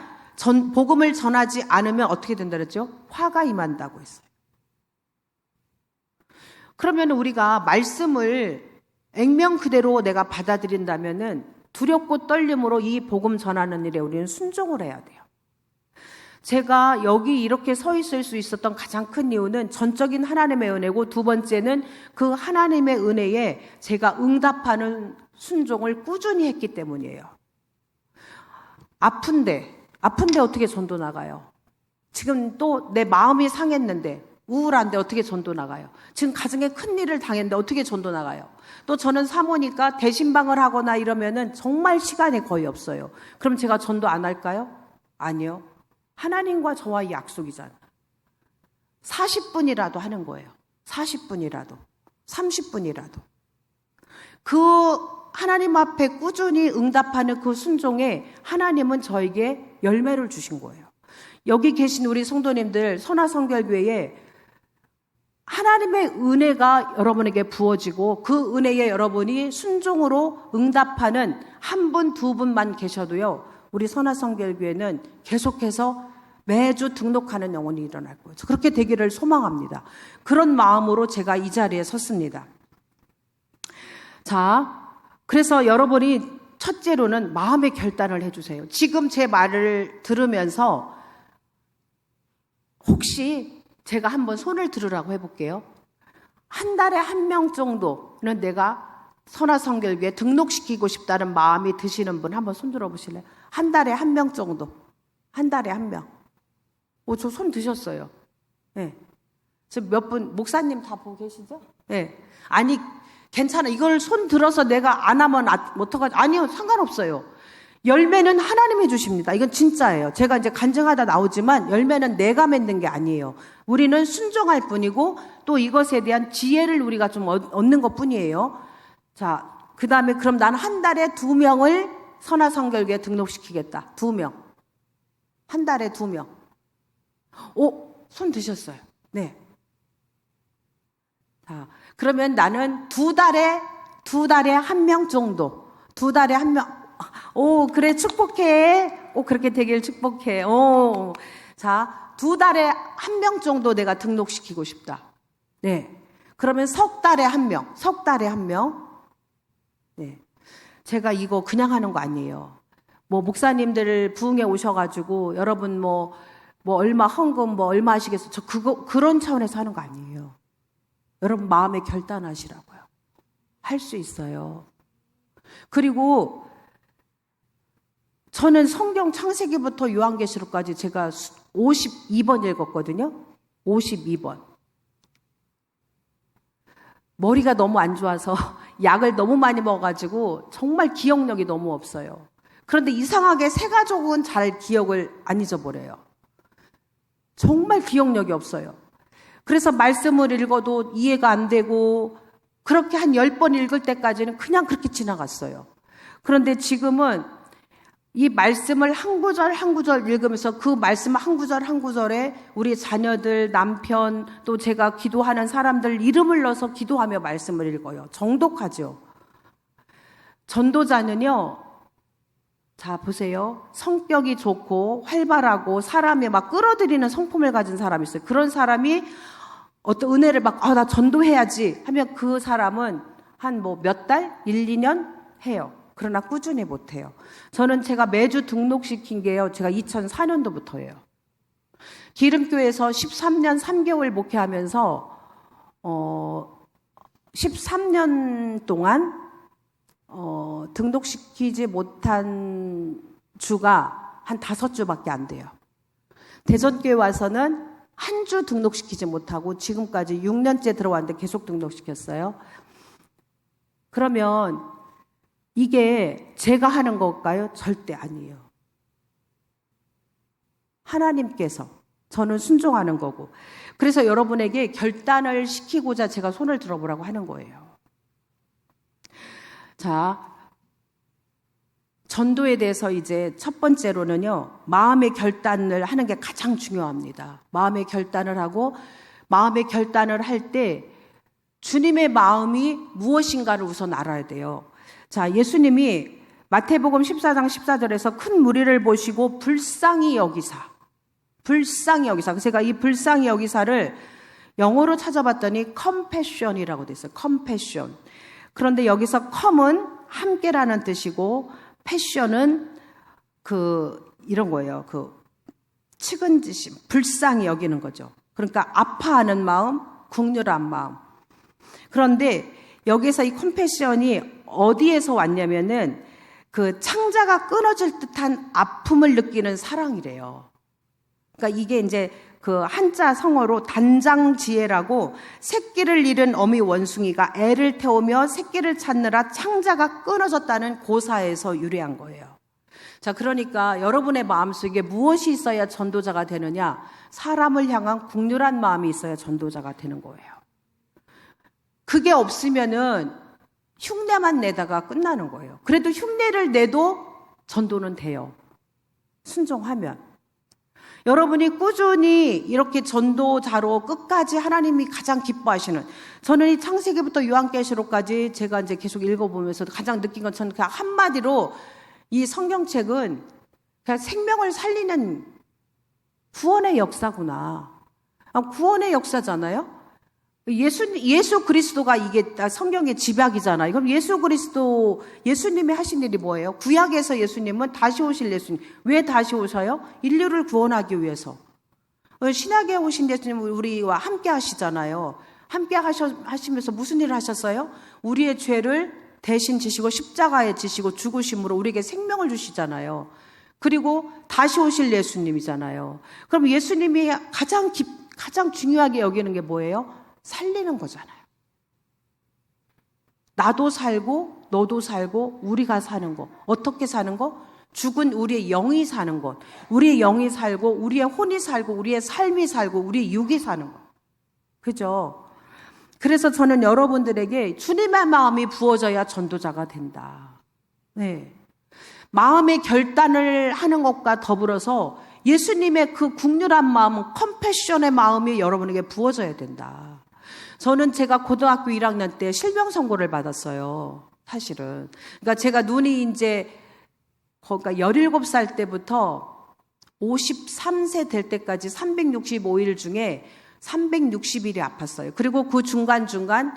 복음을 전하지 않으면 어떻게 된다 그랬죠? 화가 임한다고 했어요. 그러면 우리가 말씀을 액면 그대로 내가 받아들인다면은 두렵고 떨림으로 이 복음 전하는 일에 우리는 순종을 해야 돼요. 제가 여기 이렇게 서 있을 수 있었던 가장 큰 이유는 전적인 하나님의 은혜고, 2번째는 그 하나님의 은혜에 제가 응답하는 순종을 꾸준히 했기 때문이에요. 아픈데 어떻게 전도 나가요? 지금 또 내 마음이 상했는데, 우울한데 어떻게 전도 나가요? 지금 가정에 큰 일을 당했는데 어떻게 전도 나가요? 또 저는 사모니까 대신방을 하거나 이러면은 정말 시간이 거의 없어요. 그럼 제가 전도 안 할까요? 아니요. 하나님과 저와의 약속이잖아요. 40분이라도 하는 거예요. 40분이라도. 30분이라도. 그 하나님 앞에 꾸준히 응답하는 그 순종에 하나님은 저에게 열매를 주신 거예요. 여기 계신 우리 성도님들 선화성결교회에 하나님의 은혜가 여러분에게 부어지고 그 은혜에 여러분이 순종으로 응답하는 한 분, 두 분만 계셔도요, 우리 선화성결교회는 계속해서 매주 등록하는 영혼이 일어날 거예요. 그렇게 되기를 소망합니다. 그런 마음으로 제가 이 자리에 섰습니다. 자, 그래서 여러분이 첫째로는 마음의 결단을 해주세요. 지금 제 말을 들으면서 혹시 제가 한번 손을 들으라고 해볼게요. 한 달에 한 명 정도는 내가 선화성결교에 등록시키고 싶다는 마음이 드시는 분 한번 손 들어보실래요? 한 달에 한 명 정도. 한 달에 한 명. 저 손 드셨어요. 네. 지금 몇 분, 목사님 다 보고 계시죠? 네. 아니, 괜찮아. 이걸 손 들어서 내가 안 하면 어떡하지? 아니요, 상관없어요. 열매는 하나님이 주십니다. 이건 진짜예요. 제가 이제 간증하다 나오지만 열매는 내가 맺는 게 아니에요. 우리는 순종할 뿐이고 또 이것에 대한 지혜를 우리가 좀 얻는 것 뿐이에요. 자, 그 다음에 그럼 나는 한 달에 2명을 선화성결교에 등록시키겠다. 2명. 한 달에 2명. 손 드셨어요. 네. 자, 그러면 나는 두 달에 1명 정도. 2달에 1명. 그래, 축복해. 그렇게 되길 축복해. 자, 2달에 1명 정도 내가 등록시키고 싶다. 네. 그러면 석 달에 1명. 석 달에 1명. 네. 제가 이거 그냥 하는 거 아니에요. 목사님들 부흥에 오셔가지고, 여러분 얼마 헌금 얼마 하시겠어요? 저 그런 차원에서 하는 거 아니에요. 여러분 마음에 결단하시라고요. 할 수 있어요. 그리고 저는 성경 창세기부터 요한계시록까지 제가 52번 읽었거든요. 52번. 머리가 너무 안 좋아서 약을 너무 많이 먹어가지고 정말 기억력이 너무 없어요. 그런데 이상하게 새 가족은 잘 기억을 안 잊어버려요. 정말 기억력이 없어요. 그래서 말씀을 읽어도 이해가 안 되고 그렇게 한 10번 읽을 때까지는 그냥 그렇게 지나갔어요. 그런데 지금은 이 말씀을 한 구절 한 구절 읽으면서 그 말씀 한 구절 한 구절에 우리 자녀들, 남편, 또 제가 기도하는 사람들 이름을 넣어서 기도하며 말씀을 읽어요. 정독하죠. 전도자는요, 자, 보세요. 성격이 좋고 활발하고 사람이 막 끌어들이는 성품을 가진 사람이 있어요. 그런 사람이 어떤 은혜를 나 전도해야지 하면 그 사람은 한 몇 달? 1, 2년 해요. 그러나 꾸준히 못해요. 저는 제가 매주 등록시킨 게요. 제가 2004년도부터예요. 기름교회에서 13년 3개월 목회하면서 13년 동안 등록시키지 못한 주가 한 5주밖에 안 돼요. 대전교회 와서는 한 주 등록시키지 못하고 지금까지 6년째 들어왔는데 계속 등록시켰어요. 그러면 이게 제가 하는 걸까요? 절대 아니에요. 하나님께서, 저는 순종하는 거고. 그래서 여러분에게 결단을 시키고자 제가 손을 들어보라고 하는 거예요. 자, 전도에 대해서 이제 첫 번째로는요, 마음의 결단을 하는 게 가장 중요합니다. 마음의 결단을 하고, 마음의 결단을 할 때 주님의 마음이 무엇인가를 우선 알아야 돼요. 자, 예수님이 마태복음 14장 14절에서 큰 무리를 보시고 불쌍히 여기사. 제가 이 불쌍히 여기사를 영어로 찾아봤더니 compassion이라고 돼 있어요. compassion. 그런데 여기서 com은 함께라는 뜻이고 passion은 이런 거예요. 측은지심, 불쌍히 여기는 거죠. 그러니까 아파하는 마음, 국률한 마음. 그런데 여기서 이 컴패션이 어디에서 왔냐면은 창자가 끊어질 듯한 아픔을 느끼는 사랑이래요. 그러니까 이게 이제 한자 성어로 단장지혜라고 새끼를 잃은 어미 원숭이가 애를 태우며 새끼를 찾느라 창자가 끊어졌다는 고사에서 유래한 거예요. 자, 그러니까 여러분의 마음속에 무엇이 있어야 전도자가 되느냐? 사람을 향한 국률한 마음이 있어야 전도자가 되는 거예요. 그게 없으면은 흉내만 내다가 끝나는 거예요. 그래도 흉내를 내도 전도는 돼요. 순종하면. 여러분이 꾸준히 이렇게 전도자로 끝까지 하나님이 가장 기뻐하시는, 저는 이 창세기부터 요한계시록까지 제가 이제 계속 읽어보면서 가장 느낀 건, 저는 그냥 한마디로 이 성경책은 그냥 생명을 살리는 구원의 역사구나. 구원의 역사잖아요. 예수 그리스도가 이게 성경의 집약이잖아요. 그럼 예수님이 하신 일이 뭐예요? 구약에서 예수님은 다시 오실 예수님. 왜 다시 오셔요? 인류를 구원하기 위해서. 신약에 오신 예수님 우리와 함께 하시잖아요. 함께 하시면서 무슨 일을 하셨어요? 우리의 죄를 대신 지시고 십자가에 지시고 죽으심으로 우리에게 생명을 주시잖아요. 그리고 다시 오실 예수님이잖아요. 그럼 예수님이 가장 중요하게 여기는 게 뭐예요? 살리는 거잖아요. 나도 살고 너도 살고 우리가 사는 거. 어떻게 사는 거? 죽은 우리의 영이 사는 것. 우리의 영이 살고 우리의 혼이 살고 우리의 삶이 살고 우리의 육이 사는 것. 그죠? 그래서 저는 여러분들에게 주님의 마음이 부어져야 전도자가 된다. 네. 마음의 결단을 하는 것과 더불어서 예수님의 그 국률한 마음은 컴패션의 마음이 여러분에게 부어져야 된다. 저는 제가 고등학교 1학년 때 실명 선고를 받았어요. 사실은. 그러니까 제가 눈이 이제 17살 때부터 53세 될 때까지 365일 중에 360일이 아팠어요. 그리고 그 중간중간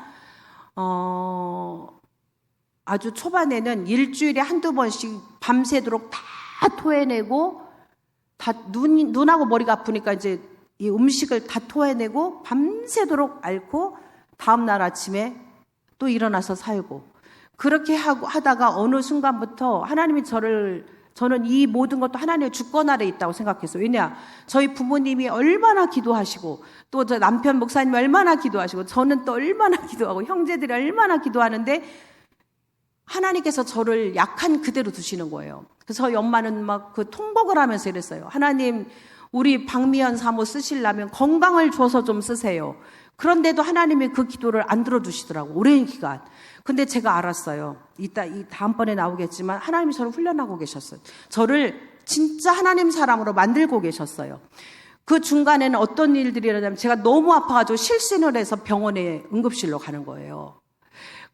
아주 초반에는 일주일에 한두 번씩 밤새도록 다 토해내고, 다 눈하고 머리가 아프니까 이제 이 음식을 다 토해내고 밤새도록 앓고 다음날 아침에 또 일어나서 살고, 그렇게 하다가 어느 순간부터 하나님이 저는 이 모든 것도 하나님의 주권 아래 있다고 생각했어요. 왜냐? 저희 부모님이 얼마나 기도하시고, 또 저 남편 목사님이 얼마나 기도하시고, 저는 또 얼마나 기도하고, 형제들이 얼마나 기도하는데 하나님께서 저를 약한 그대로 두시는 거예요. 그래서 저희 엄마는 막 그 통곡을 하면서 이랬어요. 하나님, 우리 박미연 사모 쓰시려면 건강을 줘서 좀 쓰세요. 그런데도 하나님이 그 기도를 안 들어주시더라고, 오랜 기간. 근데 제가 알았어요. 이 다음번에 나오겠지만 하나님이 저를 훈련하고 계셨어요. 저를 진짜 하나님 사람으로 만들고 계셨어요. 그 중간에는 어떤 일들이 일어나면 제가 너무 아파가지고 실신을 해서 병원에 응급실로 가는 거예요.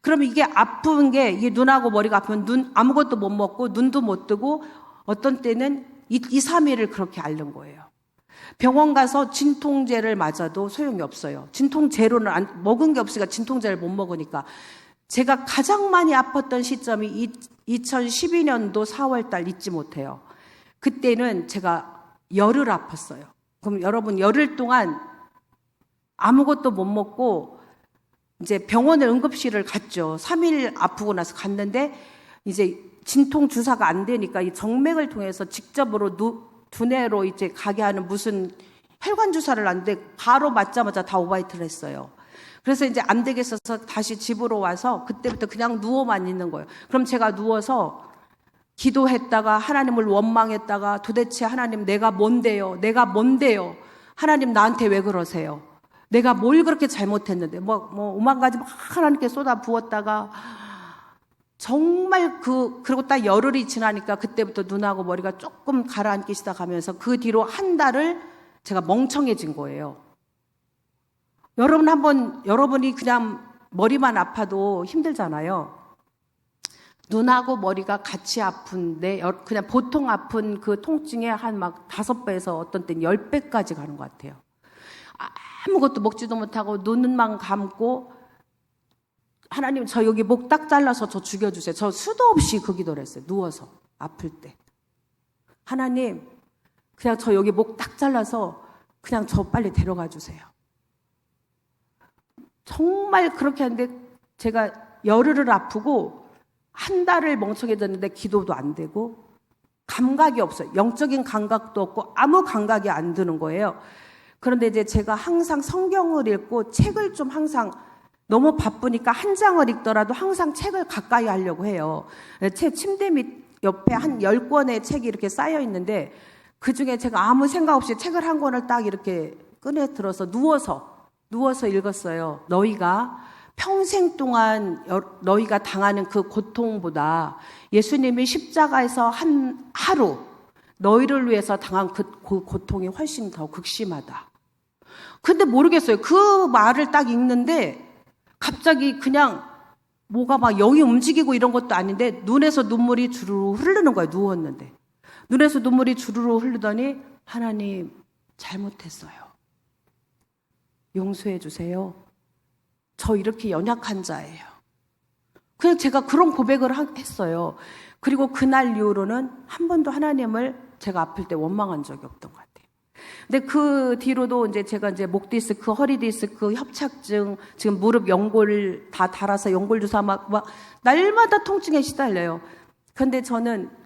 그럼 이게 아픈 게, 이게 눈하고 머리가 아프면 아무것도 못 먹고 눈도 못 뜨고 어떤 때는 2, 3일을 그렇게 앓는 거예요. 병원 가서 진통제를 맞아도 소용이 없어요. 진통제로는 먹은 게 없으니까 진통제를 못 먹으니까. 제가 가장 많이 아팠던 시점이 2012년도 4월 달 잊지 못해요. 그때는 제가 열을 아팠어요. 그럼 여러분, 열흘 동안 아무것도 못 먹고 이제 병원을 응급실을 갔죠. 3일 아프고 나서 갔는데 이제 진통 주사가 안 되니까 이 정맥을 통해서 직접으로 두뇌로 이제 가게 하는 무슨 혈관 주사를 놨는데 바로 맞자마자 다 오바이트를 했어요. 그래서 이제 안 되겠어서 다시 집으로 와서 그때부터 그냥 누워만 있는 거예요. 그럼 제가 누워서 기도했다가 하나님을 원망했다가, 도대체 하나님 내가 뭔데요? 내가 뭔데요? 하나님 나한테 왜 그러세요? 내가 뭘 그렇게 잘못했는데 뭐 오만 가지 막 하나님께 쏟아 부었다가 정말 그리고 딱 열흘이 지나니까 그때부터 눈하고 머리가 조금 가라앉기 시작하면서 그 뒤로 한 달을 제가 멍청해진 거예요. 여러분이 그냥 머리만 아파도 힘들잖아요. 눈하고 머리가 같이 아픈데 그냥 보통 아픈 그 통증에 한 막 5배에서 어떤 때는 10배까지 가는 것 같아요. 아무것도 먹지도 못하고 눈만 감고, 하나님 저 여기 목 딱 잘라서 저 죽여주세요. 저 수도 없이 그 기도를 했어요. 누워서 아플 때. 하나님 그냥 저 여기 목 딱 잘라서 그냥 저 빨리 데려가 주세요. 정말 그렇게 하는데 제가 열흘을 아프고 한 달을 멍청해졌는데 기도도 안 되고 감각이 없어요. 영적인 감각도 없고 아무 감각이 안 드는 거예요. 그런데 이제 제가 항상 성경을 읽고 책을 좀 항상, 너무 바쁘니까 한 장을 읽더라도 항상 책을 가까이 하려고 해요. 침대 밑 옆에 한 10권의 책이 이렇게 쌓여 있는데 그 중에 제가 아무 생각 없이 책을 한 권을 딱 이렇게 꺼내 들어서 누워서 읽었어요. 너희가 평생 동안 너희가 당하는 그 고통보다 예수님이 십자가에서 한 하루 너희를 위해서 당한 그 고통이 훨씬 더 극심하다. 근데 모르겠어요. 그 말을 딱 읽는데 갑자기 그냥 뭐가 막 영이 움직이고 이런 것도 아닌데 눈에서 눈물이 주르르 흐르는 거예요. 누웠는데. 눈에서 눈물이 주르르 흐르더니 하나님 잘못했어요. 용서해 주세요. 저 이렇게 연약한 자예요. 그냥 제가 그런 고백을 했어요. 그리고 그날 이후로는 한 번도 하나님을 제가 아플 때 원망한 적이 없던 것 같아요. 근데 그 뒤로도 이제 제가 이제 목 디스크, 허리 디스크, 협착증, 지금 무릎 연골 다 달아서 연골 주사 막 날마다 통증에 시달려요. 근데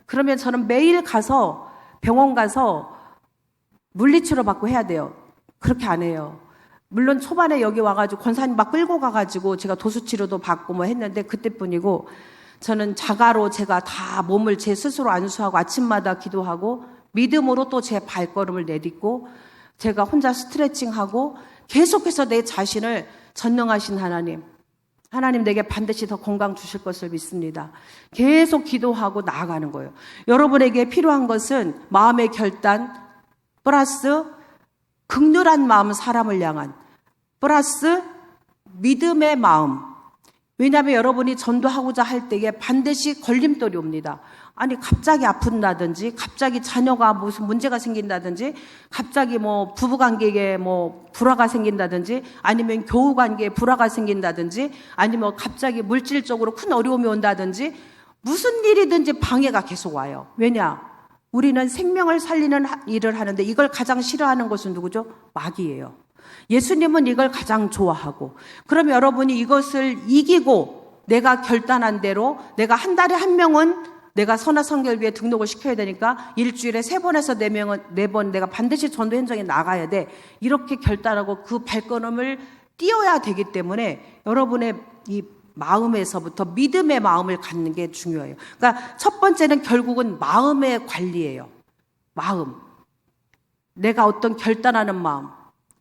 그러면 저는 매일 가서 병원 가서 물리치료 받고 해야 돼요. 그렇게 안 해요. 물론 초반에 여기 와가지고 권사님 막 끌고 가가지고 제가 도수치료도 받고 뭐 했는데 그때뿐이고 저는 자가로 제가 다 몸을 제 스스로 안수하고 아침마다 기도하고 믿음으로 또 제 발걸음을 내딛고 제가 혼자 스트레칭하고 계속해서 내 자신을 전능하신 하나님 내게 반드시 더 건강 주실 것을 믿습니다. 계속 기도하고 나아가는 거예요. 여러분에게 필요한 것은 마음의 결단 플러스 극률한 마음, 사람을 향한 플러스 믿음의 마음. 왜냐하면 여러분이 전도하고자 할 때에 반드시 걸림돌이 옵니다. 아니 갑자기 아픈다든지 갑자기 자녀가 무슨 문제가 생긴다든지 갑자기 뭐 부부관계에 뭐 불화가 생긴다든지 아니면 교우관계에 불화가 생긴다든지 아니면 갑자기 물질적으로 큰 어려움이 온다든지 무슨 일이든지 방해가 계속 와요. 왜냐? 우리는 생명을 살리는 일을 하는데 이걸 가장 싫어하는 것은 누구죠? 마귀예요. 예수님은 이걸 가장 좋아하고 그럼 여러분이 이것을 이기고 내가 결단한 대로 내가 한 달에 한 명은 내가 선화선결비에 등록을 시켜야 되니까 일주일에 3번에서 4번 내가 반드시 전도 현장에 나가야 돼. 이렇게 결단하고 그 발걸음을 띄워야 되기 때문에 여러분의 이 마음에서부터 믿음의 마음을 갖는 게 중요해요. 그러니까 첫 번째는 결국은 마음의 관리예요. 마음. 내가 어떤 결단하는 마음,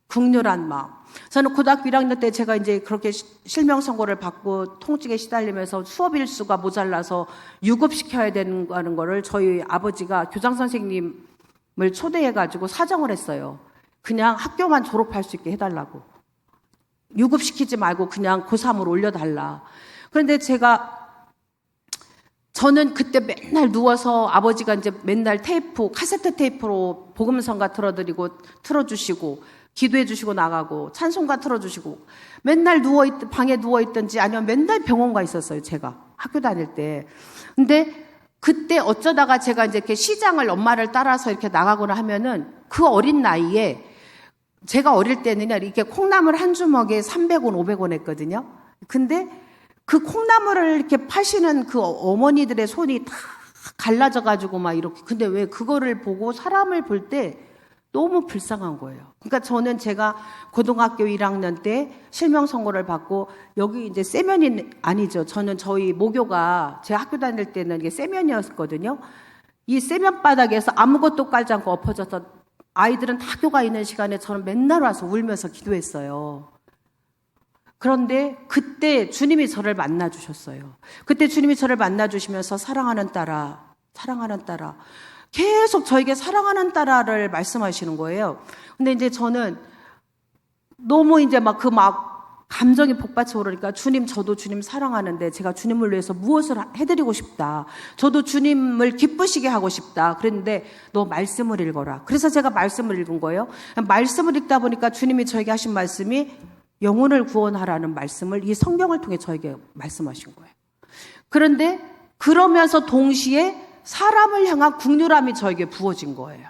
극률한 마음. 저는 고등학교 1학년 때 제가 이제 그렇게 실명 선고를 받고 통증에 시달리면서 수업 일수가 모자라서 유급시켜야 되는 거를 저희 아버지가 교장 선생님을 초대해가지고 사정을 했어요. 그냥 학교만 졸업할 수 있게 해달라고. 유급시키지 말고 그냥 고3으로 올려달라. 그런데 저는 그때 맨날 누워서 아버지가 이제 맨날 카세트 테이프로 복음성가 틀어주시고 기도해 주시고 나가고 찬송가 틀어주시고 맨날 방에 누워있든지 아니면 맨날 병원 가 있었어요. 제가 학교 다닐 때. 근데 그때 어쩌다가 제가 이제 이렇게 시장을 엄마를 따라서 이렇게 나가거나 하면은 그 어린 나이에 제가 어릴 때는요, 이렇게 콩나물 한 주먹에 300원, 500원 했거든요. 근데 그 콩나물을 이렇게 파시는 그 어머니들의 손이 다 갈라져가지고 막 이렇게. 근데 왜 그거를 보고 사람을 볼 때 너무 불쌍한 거예요. 그러니까 저는 제가 고등학교 1학년 때 실명 선고를 받고 여기 이제 세면이 아니죠. 저는 저희 모교가 제 학교 다닐 때는 이게 세면이었거든요. 이 세면 바닥에서 아무것도 깔지 않고 엎어져서 아이들은 다 학교가 있는 시간에 저는 맨날 와서 울면서 기도했어요. 그런데 그때 주님이 저를 만나주셨어요. 그때 주님이 저를 만나주시면서 사랑하는 딸아. 계속 저에게 사랑하는 딸아를 말씀하시는 거예요. 근데 이제 저는 너무 이제 감정이 복받쳐 오르니까 주님, 저도 주님 사랑하는데 제가 주님을 위해서 무엇을 해드리고 싶다. 저도 주님을 기쁘시게 하고 싶다. 그랬는데 너 말씀을 읽어라. 그래서 제가 말씀을 읽은 거예요. 말씀을 읽다 보니까 주님이 저에게 하신 말씀이 영혼을 구원하라는 말씀을 이 성경을 통해 저에게 말씀하신 거예요. 그런데 그러면서 동시에 사람을 향한 긍휼함이 저에게 부어진 거예요.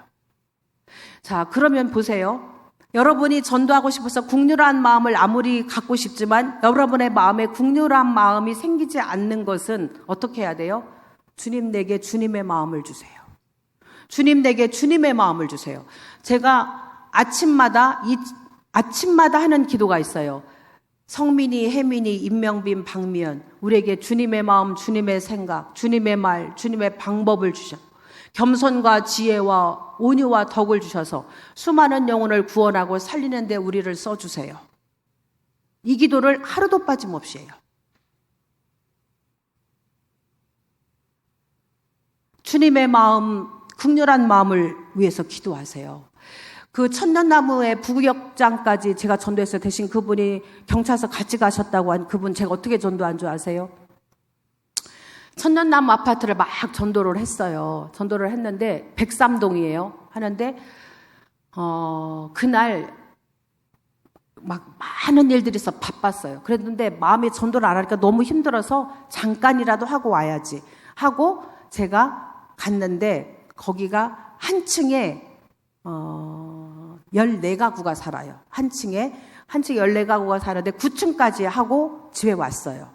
자, 그러면 보세요. 여러분이 전도하고 싶어서 긍휼한 마음을 아무리 갖고 싶지만 여러분의 마음에 긍휼한 마음이 생기지 않는 것은 어떻게 해야 돼요? 주님 내게 주님의 마음을 주세요. 주님 내게 주님의 마음을 주세요. 제가 아침마다 하는 기도가 있어요. 성민이, 혜민이, 임명빈, 박미연, 우리에게 주님의 마음, 주님의 생각, 주님의 말, 주님의 방법을 주셔. 겸손과 지혜와 온유와 덕을 주셔서 수많은 영혼을 구원하고 살리는 데 우리를 써주세요. 이 기도를 하루도 빠짐없이 해요. 주님의 마음, 극렬한 마음을 위해서 기도하세요. 그 천년나무의 부역장까지 제가 전도했어요. 대신 그분이 경찰서 같이 가셨다고 한 그분 제가 어떻게 전도한 줄 아세요? 천년나무 아파트를 막 전도를 했어요. 전도를 했는데 백삼동이에요. 하는데 그날 막 많은 일들이 있어 바빴어요. 그랬는데 마음이 전도를 안 하니까 너무 힘들어서 잠깐이라도 하고 와야지 하고 제가 갔는데 거기가 한 층에 14가구가 살아요. 한 층에 14가구가 사는데 9층까지 하고 집에 왔어요.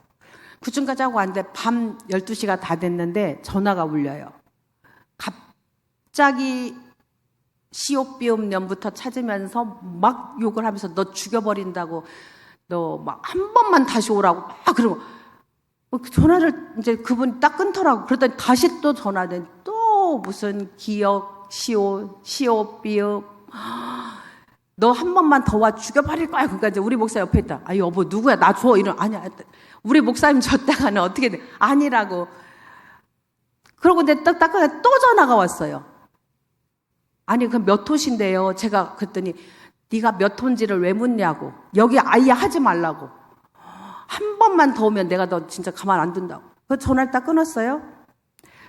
9층까지 하고 왔는데 밤 12시가 다 됐는데 전화가 울려요. 갑자기 시옷비읍년부터 찾으면서 막 욕을 하면서 너 죽여버린다고, 너 막 한 번만 다시 오라고 막 그러고 전화를 이제 그분이 딱 끊더라고. 그러더니 다시 또 전화된 또 무슨 기억, 시옷비읍 너 한 번만 더 와 죽여버릴 거야. 그러니까 이제 우리 목사 옆에 있다. 아 여보 누구야? 나 줘. 이런 아니야. 우리 목사님 줬다가는 어떻게 돼? 아니라고. 그러고 이제 또 전화가 왔어요. 아니 그 몇 호신데요? 제가 그랬더니 네가 몇 호인지를 왜 묻냐고. 여기 아예 하지 말라고. 한 번만 더 오면 내가 너 진짜 가만 안 둔다고. 그 전화를 딱 끊었어요.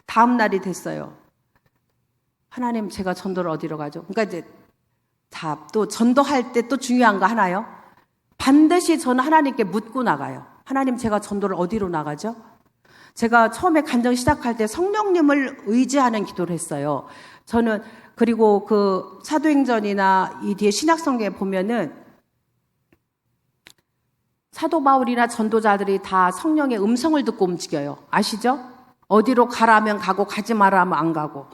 다음 날이 됐어요. 하나님 제가 전도를 어디로 가죠? 그러니까 이제 또 전도할 때 또 중요한 거 하나요? 반드시 저는 하나님께 묻고 나가요. 하나님 제가 전도를 어디로 나가죠? 제가 처음에 간증 시작할 때 성령님을 의지하는 기도를 했어요. 저는 그리고 그 사도행전이나 이 뒤에 신약성경에 보면은 사도 바울이나 전도자들이 다 성령의 음성을 듣고 움직여요. 아시죠? 어디로 가라면 가고 가지 말라면 안 가고.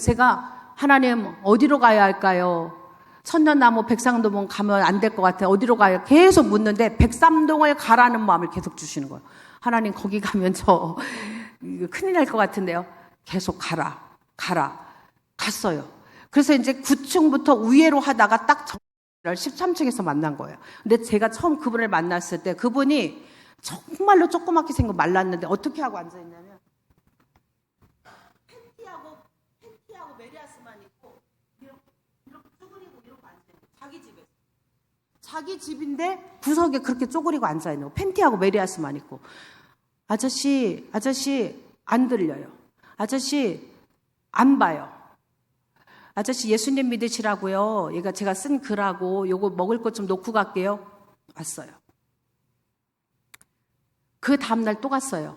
제가 하나님 어디로 가야 할까요? 천년나무 백삼동은 가면 안 될 것 같아요. 어디로 가요? 계속 묻는데 백삼동을 가라는 마음을 계속 주시는 거예요. 하나님 거기 가면 저 큰일 날 것 같은데요. 계속 가라. 갔어요. 그래서 이제 9층부터 위에로 하다가 딱 13층에서 만난 거예요. 근데 제가 처음 그분을 만났을 때 그분이 정말로 조그맣게 생겨 말랐는데 어떻게 하고 앉아있냐면 팬티하고 메리아스만 입고 이렇게 쪼그리고 이러고 앉아있는 자기 집에서. 자기 집인데 구석에 그렇게 쪼그리고 앉아있는 거. 팬티하고 메리아스만 입고. 아저씨 안 들려요. 아저씨 안 봐요. 아저씨 예수님 믿으시라고요. 얘가 제가 쓴 글하고 요거 먹을 것 좀 놓고 갈게요. 왔어요. 그 다음날 또 갔어요.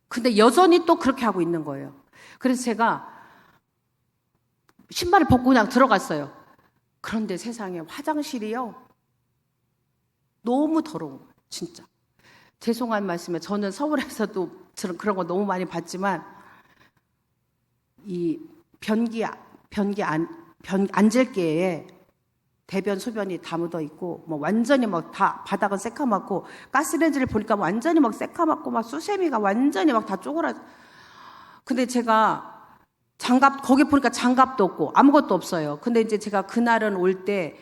근데 여전히 또 그렇게 하고 있는 거예요. 그래서 제가 신발을 벗고 그냥 들어갔어요. 그런데 세상에 화장실이요. 너무 더러운 거예요. 진짜. 죄송한 말씀에 저는 서울에서도 그런 거 너무 많이 봤지만 이 변기 앉을게에 대변 소변이 다 묻어 있고 뭐 완전히 막 다 바닥은 새카맣고 가스레인지를 보니까 완전히 막 새카맣고 막 수세미가 완전히 막 다 쪼그라. 근데 제가 거기 보니까 장갑도 없고 아무것도 없어요. 근데 이제 제가 그날은 올 때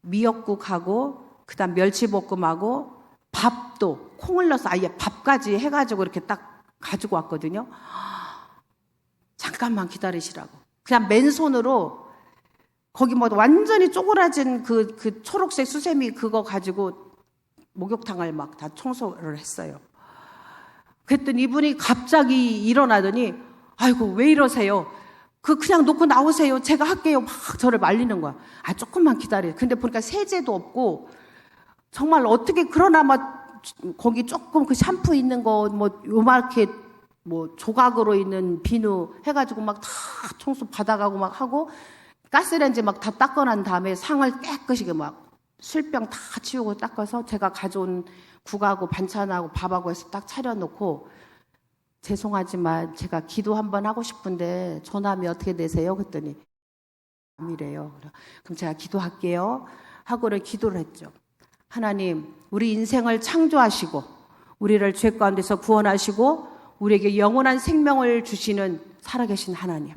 미역국하고 그다음 멸치볶음하고 밥도 콩을 넣어서 아예 밥까지 해가지고 이렇게 딱 가지고 왔거든요. 잠깐만 기다리시라고. 그냥 맨손으로 거기 뭐 완전히 쪼그라진 그 초록색 수세미 그거 가지고 목욕탕을 막 다 청소를 했어요. 그랬더니 이분이 갑자기 일어나더니 아이고 왜 이러세요? 그냥 놓고 나오세요. 제가 할게요. 막 저를 말리는 거야. 아 조금만 기다려. 근데 보니까 세제도 없고 정말 어떻게 그러나마 거기 조금 그 샴푸 있는 거 뭐 요만하게 뭐 조각으로 있는 비누 해가지고 막 다 청소 받아가고 막 하고 가스레인지 막 다 닦아난 다음에 상을 깨끗이 막 술병 다 치우고 닦아서 제가 가져온 국하고 반찬하고 밥하고 해서 딱 차려놓고 죄송하지만 제가 기도 한번 하고 싶은데 전함이 어떻게 되세요? 그랬더니 이래요. 그럼 제가 기도할게요 하고를 기도를 했죠. 하나님 우리 인생을 창조하시고 우리를 죄 가운데서 구원하시고 우리에게 영원한 생명을 주시는 살아계신 하나님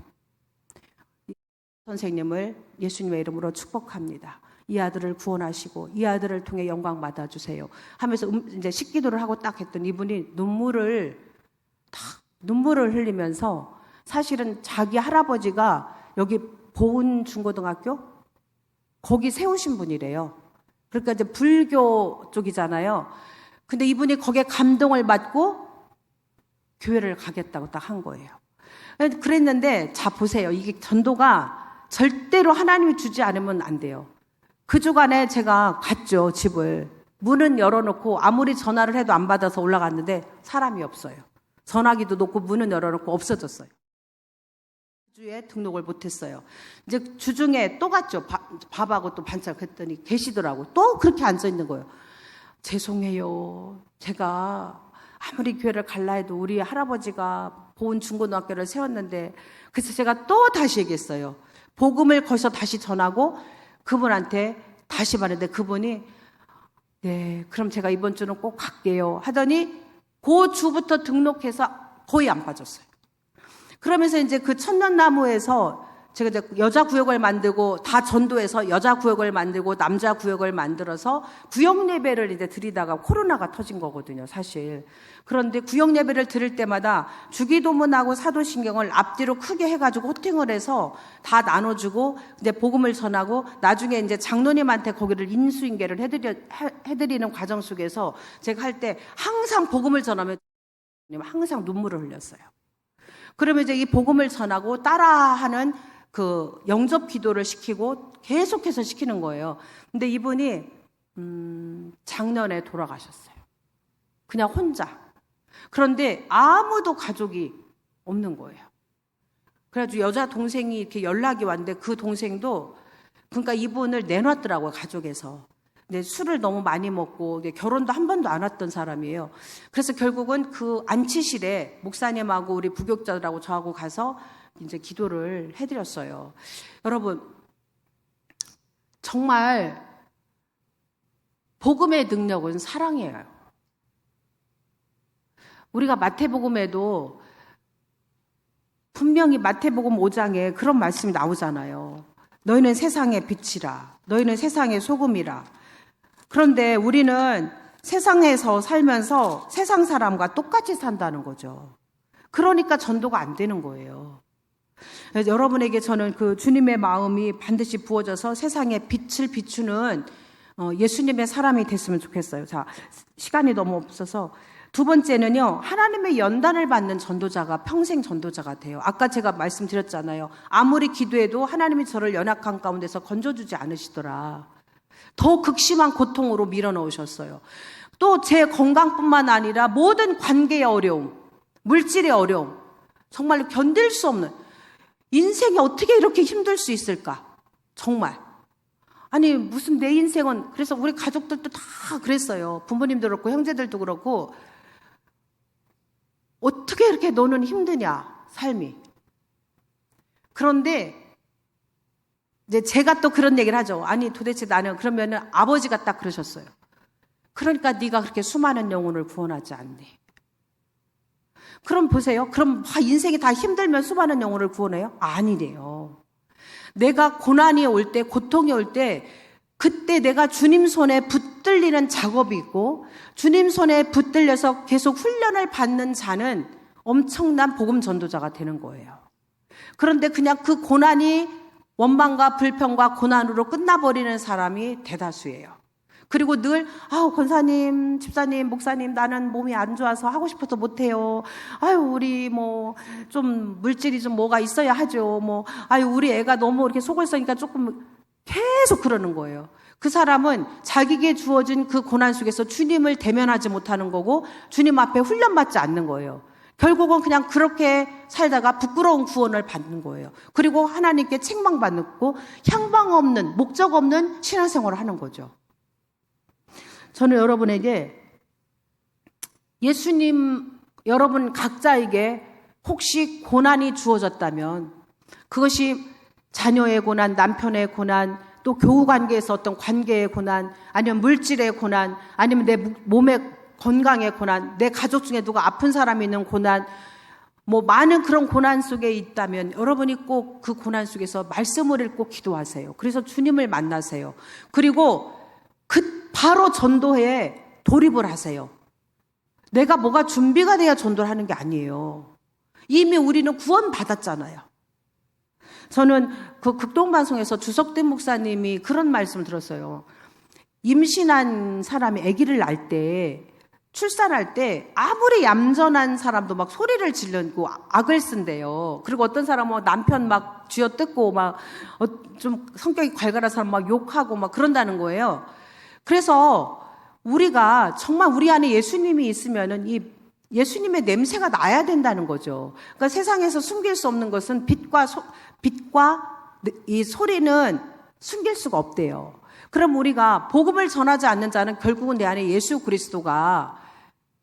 선생님을 예수님의 이름으로 축복합니다. 이 아들을 구원하시고 이 아들을 통해 영광 받아주세요 하면서 이제 식기도를 하고 딱 했더니 이분이 눈물을 흘리면서 사실은 자기 할아버지가 여기 보은중고등학교 거기 세우신 분이래요. 그러니까 이제 불교 쪽이잖아요. 근데 이분이 거기에 감동을 받고 교회를 가겠다고 딱 한 거예요. 그랬는데 자 보세요. 이게 전도가 절대로 하나님이 주지 않으면 안 돼요. 그 주간에 제가 갔죠. 집을 문은 열어놓고 아무리 전화를 해도 안 받아서 올라갔는데 사람이 없어요. 전화기도 놓고 문은 열어놓고 없어졌어요. 주에 등록을 못했어요. 이제 주중에 또 갔죠. 밥하고 또 반찬했더니 계시더라고. 또 그렇게 앉아 있는 거예요. 죄송해요. 제가 아무리 교회를 갈라 해도 우리 할아버지가 보은 중고등학교를 세웠는데 그래서 제가 또 다시 얘기했어요. 복음을 거기서 다시 전하고 그분한테 다시 말했는데 그분이 네 그럼 제가 이번 주는 꼭 갈게요 하더니 그 주부터 등록해서 거의 안 빠졌어요. 그러면서 이제 그 천년나무에서 제가 이제 여자 구역을 만들고 다 전도해서 여자 구역을 만들고 남자 구역을 만들어서 구역 예배를 이제 드리다가 코로나가 터진 거거든요, 사실. 그런데 구역 예배를 드릴 때마다 주기도문하고 사도신경을 앞뒤로 크게 해가지고 호팅을 해서 다 나눠주고 이제 복음을 전하고 나중에 이제 장로님한테 거기를 인수인계를 해드리는 과정 속에서 제가 할 때 항상 복음을 전하면 항상 눈물을 흘렸어요. 그러면 이제 이 복음을 전하고 따라하는 그 영접 기도를 시키고 계속해서 시키는 거예요. 근데 이분이 작년에 돌아가셨어요. 그냥 혼자. 그런데 아무도 가족이 없는 거예요. 그래가지고 여자 동생이 이렇게 연락이 왔는데 그 동생도 그러니까 이분을 내놨더라고요, 가족에서. 근데 술을 너무 많이 먹고 결혼도 한 번도 안 했던 사람이에요. 그래서 결국은 그 안치실에 목사님하고 우리 부교육자들하고 저하고 가서 이제 기도를 해드렸어요. 여러분, 정말 복음의 능력은 사랑이에요. 우리가 마태복음에도 분명히 마태복음 5장에 그런 말씀이 나오잖아요. 너희는 세상의 빛이라. 너희는 세상의 소금이라. 그런데 우리는 세상에서 살면서 세상 사람과 똑같이 산다는 거죠. 그러니까 전도가 안 되는 거예요. 여러분에게 저는 그 주님의 마음이 반드시 부어져서 세상에 빛을 비추는 예수님의 사람이 됐으면 좋겠어요. 자, 시간이 너무 없어서 두 번째는요, 하나님의 연단을 받는 전도자가 평생 전도자가 돼요. 아까 제가 말씀드렸잖아요. 아무리 기도해도 하나님이 저를 연약한 가운데서 건져주지 않으시더라. 더 극심한 고통으로 밀어넣으셨어요. 또 제 건강뿐만 아니라 모든 관계의 어려움, 물질의 어려움, 정말로 견딜 수 없는 인생이 어떻게 이렇게 힘들 수 있을까? 정말. 아니 무슨 내 인생은 그래서 우리 가족들도 다 그랬어요. 부모님도 그렇고 형제들도 그렇고 어떻게 이렇게 너는 힘드냐 삶이. 그런데 이제 제가 또 그런 얘기를 하죠. 아니 도대체 나는 그러면은 아버지가 딱 그러셨어요. 그러니까 네가 그렇게 수많은 영혼을 구원하지 않니? 그럼 보세요. 그럼 인생이 다 힘들면 수많은 영혼을 구원해요? 아니래요. 내가 고난이 올 때, 고통이 올 때 그때 내가 주님 손에 붙들리는 작업이 있고 주님 손에 붙들려서 계속 훈련을 받는 자는 엄청난 복음 전도자가 되는 거예요. 그런데 그냥 그 고난이 원망과 불평과 고난으로 끝나버리는 사람이 대다수예요. 그리고 늘 권사님, 집사님, 목사님 나는 몸이 안 좋아서 하고 싶어서 못해요. 우리 뭐 좀 물질이 좀 뭐가 있어야 하죠. 우리 애가 너무 이렇게 속을 써니까 조금 계속 그러는 거예요. 그 사람은 자기에게 주어진 그 고난 속에서 주님을 대면하지 못하는 거고 주님 앞에 훈련받지 않는 거예요. 결국은 그냥 그렇게 살다가 부끄러운 구원을 받는 거예요. 그리고 하나님께 책망받고 향방 없는, 목적 없는 신앙생활을 하는 거죠. 저는 여러분에게 예수님, 여러분 각자에게 혹시 고난이 주어졌다면 그것이 자녀의 고난, 남편의 고난, 또 교우 관계에서 어떤 관계의 고난, 아니면 물질의 고난, 아니면 내 몸의 건강의 고난, 내 가족 중에 누가 아픈 사람이 있는 고난, 뭐 많은 그런 고난 속에 있다면 여러분이 꼭 그 고난 속에서 말씀을 읽고 기도하세요. 그래서 주님을 만나세요. 그리고 바로 전도회에 돌입을 하세요. 내가 뭐가 준비가 돼야 전도를 하는 게 아니에요. 이미 우리는 구원 받았잖아요. 저는 그 극동방송에서 주석대 목사님이 그런 말씀을 들었어요. 임신한 사람이 아기를 낳을 때, 출산할 때 아무리 얌전한 사람도 막 소리를 지르고 악을 쓴대요. 그리고 어떤 사람은 남편 막 쥐어뜯고 막 좀 성격이 괄괄한 사람 막 욕하고 막 그런다는 거예요. 그래서 우리가 정말 우리 안에 예수님이 있으면은 이 예수님의 냄새가 나야 된다는 거죠. 그러니까 세상에서 숨길 수 없는 것은 빛과 이 소리는 숨길 수가 없대요. 그럼 우리가 복음을 전하지 않는 자는 결국은 내 안에 예수 그리스도가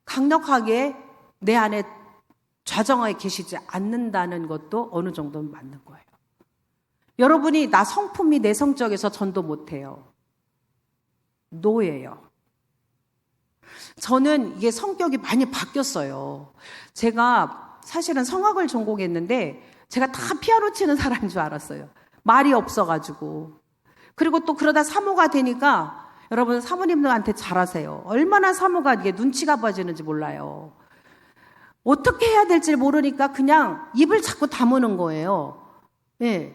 강력하게 내 안에 좌정하에 계시지 않는다는 것도 어느 정도는 맞는 거예요. 여러분이 나 성품이 내성적에서 전도 못해요. 노예요. 저는 이게 성격이 많이 바뀌었어요. 제가 사실은 성악을 전공했는데 제가 다 피아노 치는 사람인 줄 알았어요. 말이 없어가지고. 그리고 또 그러다 사모가 되니까 여러분 사모님들한테 잘하세요. 얼마나 사모가 이게 눈치가 빠지는지 몰라요. 어떻게 해야 될지 모르니까 그냥 입을 자꾸 다무는 거예요. 예.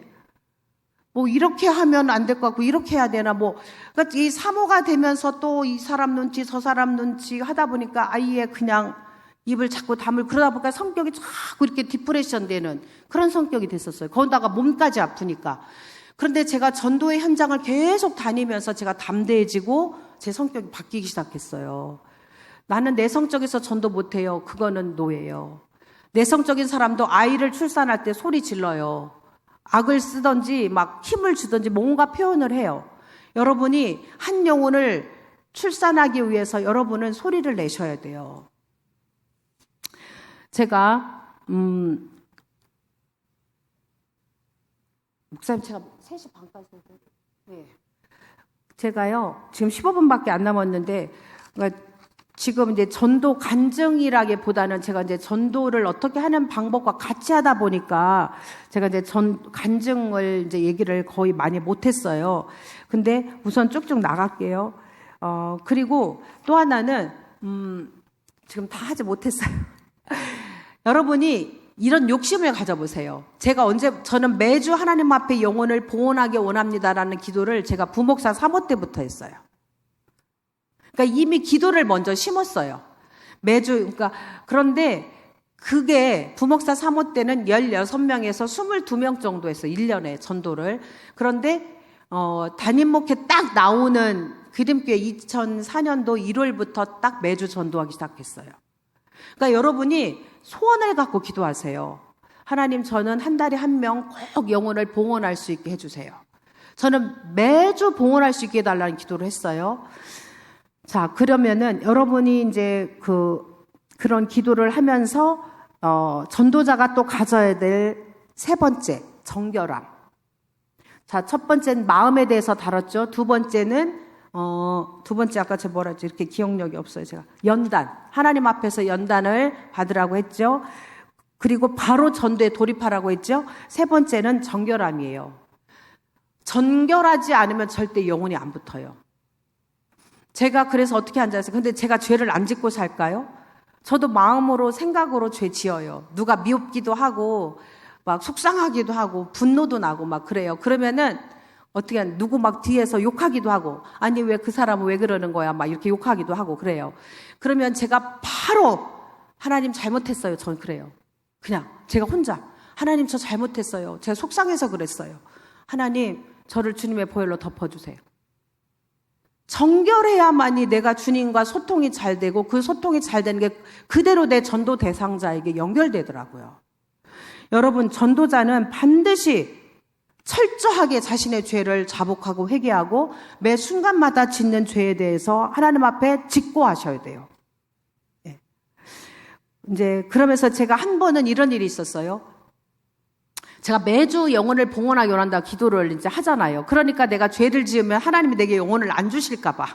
뭐 이렇게 하면 안 될 것 같고 이렇게 해야 되나 뭐 그러니까 이 사모가 되면서 또 이 사람 눈치 저 사람 눈치 하다 보니까 아예 그냥 입을 자꾸 다물 그러다 보니까 성격이 자꾸 이렇게 디프레션 되는 그런 성격이 됐었어요. 거기다가 몸까지 아프니까. 그런데 제가 전도의 현장을 계속 다니면서 제가 담대해지고 제 성격이 바뀌기 시작했어요. 나는 내성적에서 전도 못해요. 그거는 노예예요. 내성적인 사람도 아이를 출산할 때 소리 질러요. 악을 쓰든지 막 힘을 주든지 뭔가 표현을 해요. 여러분이 한 영혼을 출산하기 위해서 여러분은 소리를 내셔야 돼요. 제가 목사님 제가 3시 반까지 네. 제가요 지금 15분밖에 안 남았는데 그러니까 지금 이제 전도 간증이라기보다는 제가 이제 전도를 어떻게 하는 방법과 같이 하다 보니까 제가 이제 간증을 이제 얘기를 거의 많이 못했어요. 근데 우선 쭉쭉 나갈게요. 그리고 또 하나는 지금 다 하지 못했어요. 여러분이 이런 욕심을 가져보세요. 저는 매주 하나님 앞에 영혼을 봉헌하기 원합니다라는 기도를 제가 부목사 사모 때부터 했어요. 그러니까 이미 기도를 먼저 심었어요. 매주, 그런데 그게 부목사 사모 때는 16명에서 22명 정도 했어요. 1년에 전도를. 그런데, 담임 목회 딱 나오는 기름교회 2004년도 1월부터 딱 매주 전도하기 시작했어요. 그러니까 여러분이 소원을 갖고 기도하세요. 하나님, 저는 한 달에 1명 꼭 영혼을 봉헌할 수 있게 해주세요. 저는 매주 봉헌할 수 있게 해달라는 기도를 했어요. 자, 그러면은 여러분이 이제 그런 기도를 하면서, 전도자가 또 가져야 될 3번째, 정결함. 자, 첫 번째는 마음에 대해서 다뤘죠. 두 번째는, 두 번째 아까 제가 뭐라 했지? 이렇게 기억력이 없어요, 제가. 연단. 하나님 앞에서 연단을 받으라고 했죠. 그리고 바로 전도에 돌입하라고 했죠. 3번째는 정결함이에요. 정결하지 않으면 절대 영혼이 안 붙어요. 제가 그래서 어떻게 앉아있어요? 근데 제가 죄를 안 짓고 살까요? 저도 마음으로 생각으로 죄 지어요. 누가 미흡기도 하고 막 속상하기도 하고 분노도 나고 막 그래요. 그러면은 어떻게 누구 막 뒤에서 욕하기도 하고 아니 왜 그 사람은 왜 그러는 거야 막 이렇게 욕하기도 하고 그래요. 그러면 제가 바로 하나님 잘못했어요. 전 그래요. 그냥 제가 혼자 하나님 저 잘못했어요. 제가 속상해서 그랬어요. 하나님 저를 주님의 보혈로 덮어주세요. 정결해야만이 내가 주님과 소통이 잘 되고 그 소통이 잘 되는 게 그대로 내 전도 대상자에게 연결되더라고요. 여러분, 전도자는 반드시 철저하게 자신의 죄를 자복하고 회개하고 매 순간마다 짓는 죄에 대해서 하나님 앞에 직고하셔야 돼요. 네. 이제 그러면서 제가 한 번은 이런 일이 있었어요. 제가 매주 영혼을 봉헌하기 원한다 기도를 이제 하잖아요. 그러니까 내가 죄를 지으면 하나님이 내게 영혼을 안 주실까 봐.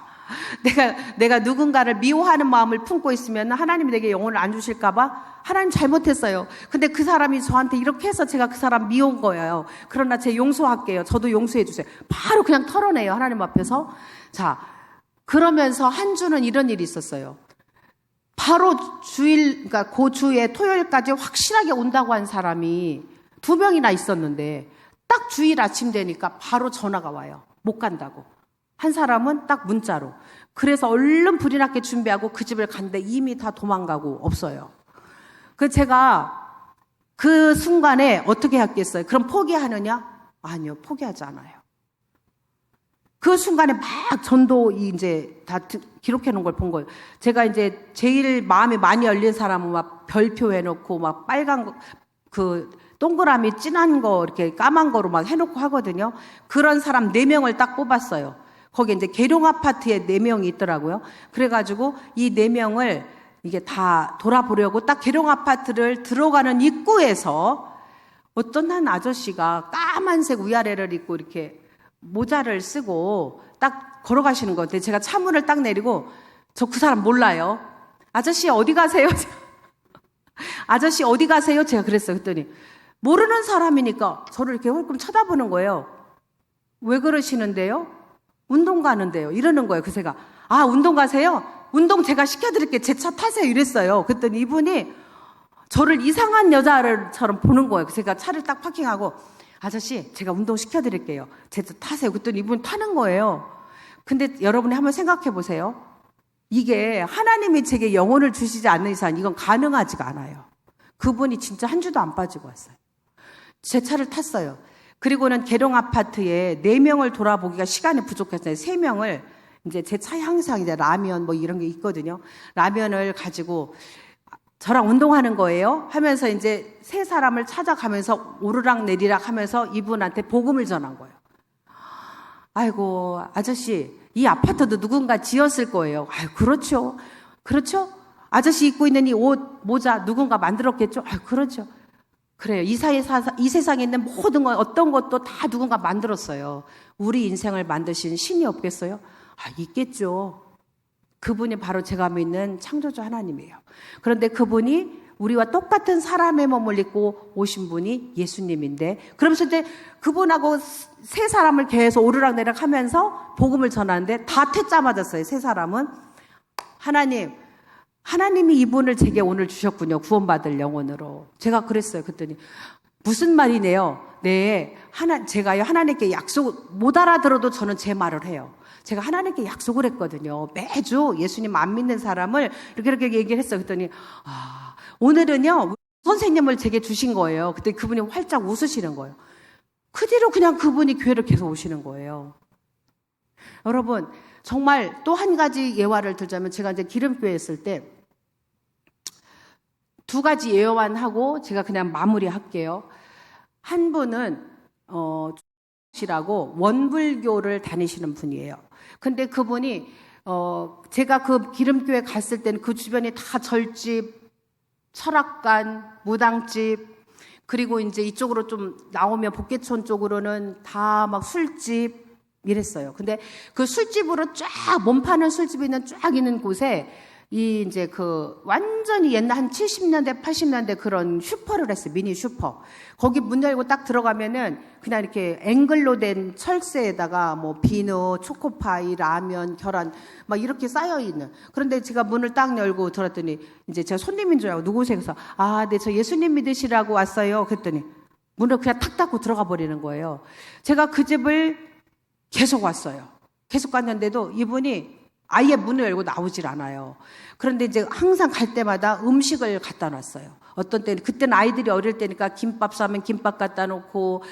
내가 누군가를 미워하는 마음을 품고 있으면 하나님이 내게 영혼을 안 주실까봐 하나님 잘못했어요. 근데 그 사람이 저한테 이렇게 해서 제가 그 사람 미운 거예요. 그러나 제가 용서할게요. 저도 용서해 주세요. 바로 그냥 털어내요. 하나님 앞에서. 자, 그러면서 한 주는 이런 일이 있었어요. 바로 그러니까 그 주에 토요일까지 확실하게 온다고 한 사람이 2명이나 있었는데 딱 주일 아침 되니까 바로 전화가 와요. 못 간다고. 한 사람은 딱 문자로. 그래서 얼른 불이 났게 준비하고 그 집을 갔는데 이미 다 도망가고 없어요. 그래서 제가 그 순간에 어떻게 했겠어요? 그럼 포기하느냐? 아니요, 포기하지 않아요. 그 순간에 막 전도 이제 다 기록해 놓은 걸 본 거예요. 제가 이제 제일 마음이 많이 열린 사람은 막 별표 해놓고 막 빨간 거, 그 동그라미 진한 거 이렇게 까만 거로 막 해놓고 하거든요. 그런 사람 4명을 딱 뽑았어요. 거기 이제 계룡 아파트에 4명이 있더라고요. 그래가지고 이 4명을 이게 다 돌아보려고 딱 계룡 아파트를 들어가는 입구에서 어떤 한 아저씨가 까만색 위아래를 입고 이렇게 모자를 쓰고 딱 걸어가시는 것 같아요. 제가 차문을 딱 내리고 저 그 사람 몰라요. 아저씨 어디 가세요? 아저씨 어디 가세요? 제가 그랬어요. 그랬더니 모르는 사람이니까 저를 이렇게 홀끔 쳐다보는 거예요. 왜 그러시는데요? 운동 가는데요. 이러는 거예요. 그래서 제가 아 운동 가세요? 운동 제가 시켜드릴게요. 제 차 타세요. 이랬어요. 그랬더니 이분이 저를 이상한 여자처럼 보는 거예요. 그래서 제가 차를 딱 파킹하고 아저씨 제가 운동 시켜드릴게요. 제 차 타세요. 그랬더니 이분 타는 거예요. 근데 여러분이 한번 생각해 보세요. 이게 하나님이 제게 영혼을 주시지 않는 이상 이건 가능하지가 않아요. 그분이 진짜 한 주도 안 빠지고 왔어요. 제 차를 탔어요. 그리고는 계룡 아파트에 4명을 돌아보기가 시간이 부족했어요. 3명을 이제 제 차에 항상 이제 라면 뭐 이런 게 있거든요. 라면을 가지고 저랑 운동하는 거예요. 하면서 이제 3사람을 찾아가면서 오르락 내리락 하면서 이분한테 복음을 전한 거예요. 아이고, 아저씨, 이 아파트도 누군가 지었을 거예요. 아유, 그렇죠. 그렇죠? 아저씨 입고 있는 이 옷, 모자 누군가 만들었겠죠? 아유, 그렇죠. 그래요. 이 세상에 있는 모든 것, 어떤 것도 다 누군가 만들었어요. 우리 인생을 만드신 신이 없겠어요? 아, 있겠죠. 그분이 바로 제가 믿는 창조주 하나님이에요. 그런데 그분이 우리와 똑같은 사람의 몸을 입고 오신 분이 예수님인데, 그러면서 이제 그분하고 3사람을 계속 오르락내락 하면서 복음을 전하는데 다 퇴짜 맞았어요. 3사람은. 하나님이 이분을 제게 오늘 주셨군요. 구원받을 영혼으로. 제가 그랬어요. 그랬더니 무슨 말이네요. 네, 제가요 하나님께 못 알아들어도 저는 제 말을 해요. 제가 하나님께 약속을 했거든요. 매주 예수님 안 믿는 사람을 이렇게 얘기를 했어요. 그랬더니 오늘은요 선생님을 제게 주신 거예요. 그때 그분이 활짝 웃으시는 거예요. 그 뒤로 그냥 그분이 교회를 계속 오시는 거예요. 여러분 정말 또 한 가지 예화를 들자면 제가 이제 기름교회 있을 때 2가지 예화만 하고 제가 그냥 마무리할게요. 한 분은 시라고 원불교를 다니시는 분이에요. 근데 그분이 제가 그 기름교회 갔을 때는 그 주변이 다 절집, 철학관, 무당집, 그리고 이제 이쪽으로 좀 나오면 복개촌 쪽으로는 다 막 술집 이랬어요. 근데 그 술집으로 쫙 몸 파는 술집이 쫙 있는 곳에 이 이제 그 완전히 옛날 한 70년대, 80년대 그런 슈퍼를 했어요. 미니 슈퍼. 거기 문 열고 딱 들어가면은 그냥 이렇게 앵글로 된 철새에다가 뭐 비누, 초코파이, 라면, 계란 막 이렇게 쌓여 있는. 그런데 제가 문을 딱 열고 들었더니 이제 제가 손님인 줄 알고 누구세요? 그래서 네, 저 예수님 믿으시라고 왔어요. 그랬더니 문을 그냥 탁 닫고 들어가 버리는 거예요. 제가 그 집을 계속 왔어요. 계속 갔는데도 이분이 아예 문을 열고 나오질 않아요. 그런데 이제 항상 갈 때마다 음식을 갖다 놨어요. 어떤 때는, 그때는 아이들이 어릴 때니까 김밥 싸면 김밥 갖다 놓고,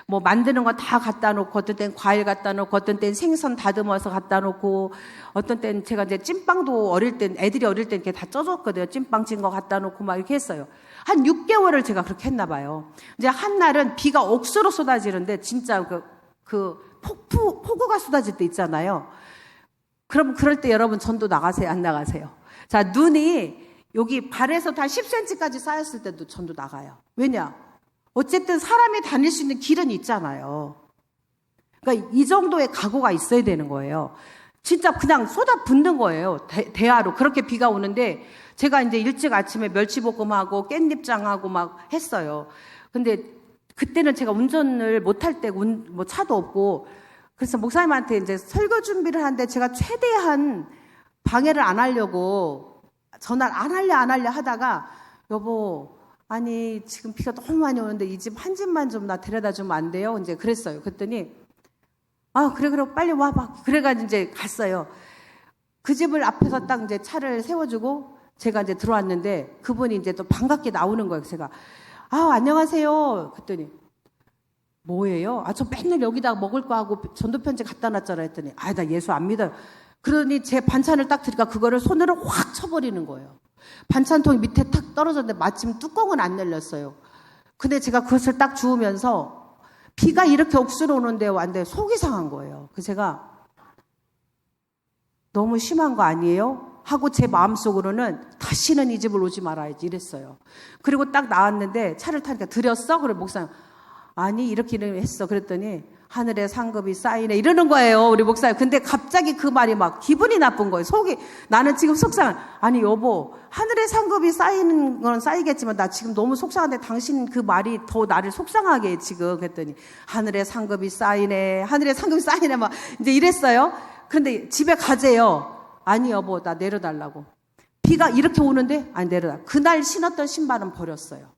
뭐 만드는 거 다 갖다 놓고, 어떤 때는 과일 갖다 놓고, 어떤 때는 생선 다듬어서 갖다 놓고, 어떤 때는 제가 이제 찐빵도 애들이 어릴 때 이렇게 다 쪄줬거든요. 찐빵 찐 거 갖다 놓고 막 이렇게 했어요. 한 6개월을 제가 그렇게 했나 봐요. 이제 한 날은 비가 억수로 쏟아지는데, 진짜 폭우가 쏟아질 때 있잖아요. 그럼 그럴 때 여러분 전도 나가세요? 안 나가세요? 자, 눈이 여기 발에서 다 10cm까지 쌓였을 때도 전도 나가요. 왜냐? 어쨌든 사람이 다닐 수 있는 길은 있잖아요. 그러니까 이 정도의 각오가 있어야 되는 거예요. 진짜 그냥 쏟아 붓는 거예요. 대하로. 그렇게 비가 오는데 제가 이제 일찍 아침에 멸치볶음하고 깻잎장하고 막 했어요. 근데 그때는 제가 운전을 못할 때고 뭐 차도 없고 그래서 목사님한테 이제 설교 준비를 하는데 제가 최대한 방해를 안 하려고 전화를 안 할래 하다가 여보 아니 지금 비가 너무 많이 오는데 이 집 한 집만 좀 나 데려다 주면 안 돼요? 이제 그랬어요. 그랬더니 아 그래 빨리 와봐. 그래가지고 이제 갔어요. 그 집을 앞에서 딱 이제 차를 세워주고 제가 이제 들어왔는데 그분이 이제 또 반갑게 나오는 거예요. 제가 아 안녕하세요. 그랬더니 뭐예요? 아 저 맨날 여기다 먹을 거 하고 전도편지 갖다 놨잖아 했더니 아 나 예수 안 믿어요. 그러더니 제 반찬을 딱 드니까 그거를 손으로 확 쳐버리는 거예요. 반찬통이 밑에 탁 떨어졌는데 마침 뚜껑은 안 열렸어요. 근데 제가 그것을 딱 주우면서 비가 이렇게 억수로 오는데 왔는데 속이 상한 거예요. 그래서 제가 너무 심한 거 아니에요? 하고 제 마음속으로는 다시는 이 집을 오지 말아야지 이랬어요. 그리고 딱 나왔는데 차를 타니까 드렸어? 그래 목사님 아니 이렇게 했어. 그랬더니 하늘의 상급이 쌓이네 이러는 거예요. 우리 목사님. 근데 갑자기 그 말이 막 기분이 나쁜 거예요. 속이 나는 지금 속상해. 아니 여보 하늘의 상급이 쌓이는 건 쌓이겠지만 나 지금 너무 속상한데 당신 그 말이 더 나를 속상하게 해 지금. 그랬더니 하늘의 상급이 쌓이네 하늘의 상급이 쌓이네 막 이제 이랬어요. 그런데 집에 가재요. 아니 여보 나 내려달라고. 비가 이렇게 오는데 아니 내려달라고. 그날 신었던 신발은 버렸어요.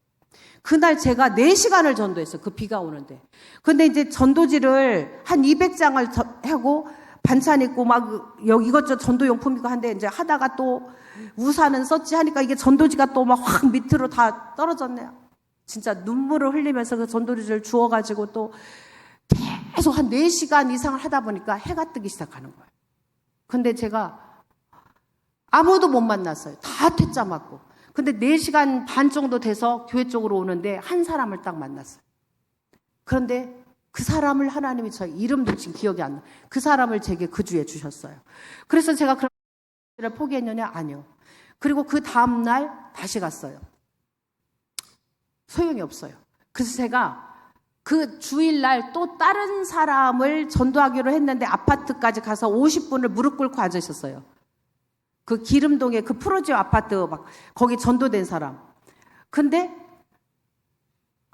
그날 제가 4시간을 전도했어요. 그 비가 오는데. 근데 이제 전도지를 한 200장을 하고 반찬 있고 막 여기 이것저것 전도용품 있고 한데 이제 하다가 또 우산은 썼지 하니까 이게 전도지가 또 막 확 밑으로 다 떨어졌네요. 진짜 눈물을 흘리면서 그 전도지를 주워가지고 또 계속 한 4시간 이상을 하다 보니까 해가 뜨기 시작하는 거예요. 근데 제가 아무도 못 만났어요. 다 퇴짜 맞고. 근데 4시간 반 정도 돼서 교회 쪽으로 오는데 한 사람을 딱 만났어요. 그런데 그 사람을 하나님이 저 이름도 지금 기억이 안 나요. 그 사람을 제게 그 주에 주셨어요. 그래서 제가 그런 를 포기했느냐? 아니요. 그리고 그 다음날 다시 갔어요. 소용이 없어요. 그래서 제가 그 주일날 또 다른 사람을 전도하기로 했는데 아파트까지 가서 50분을 무릎 꿇고 앉아 있었어요. 그 기름동에 그 프로지오 아파트 막 거기 전도된 사람. 근데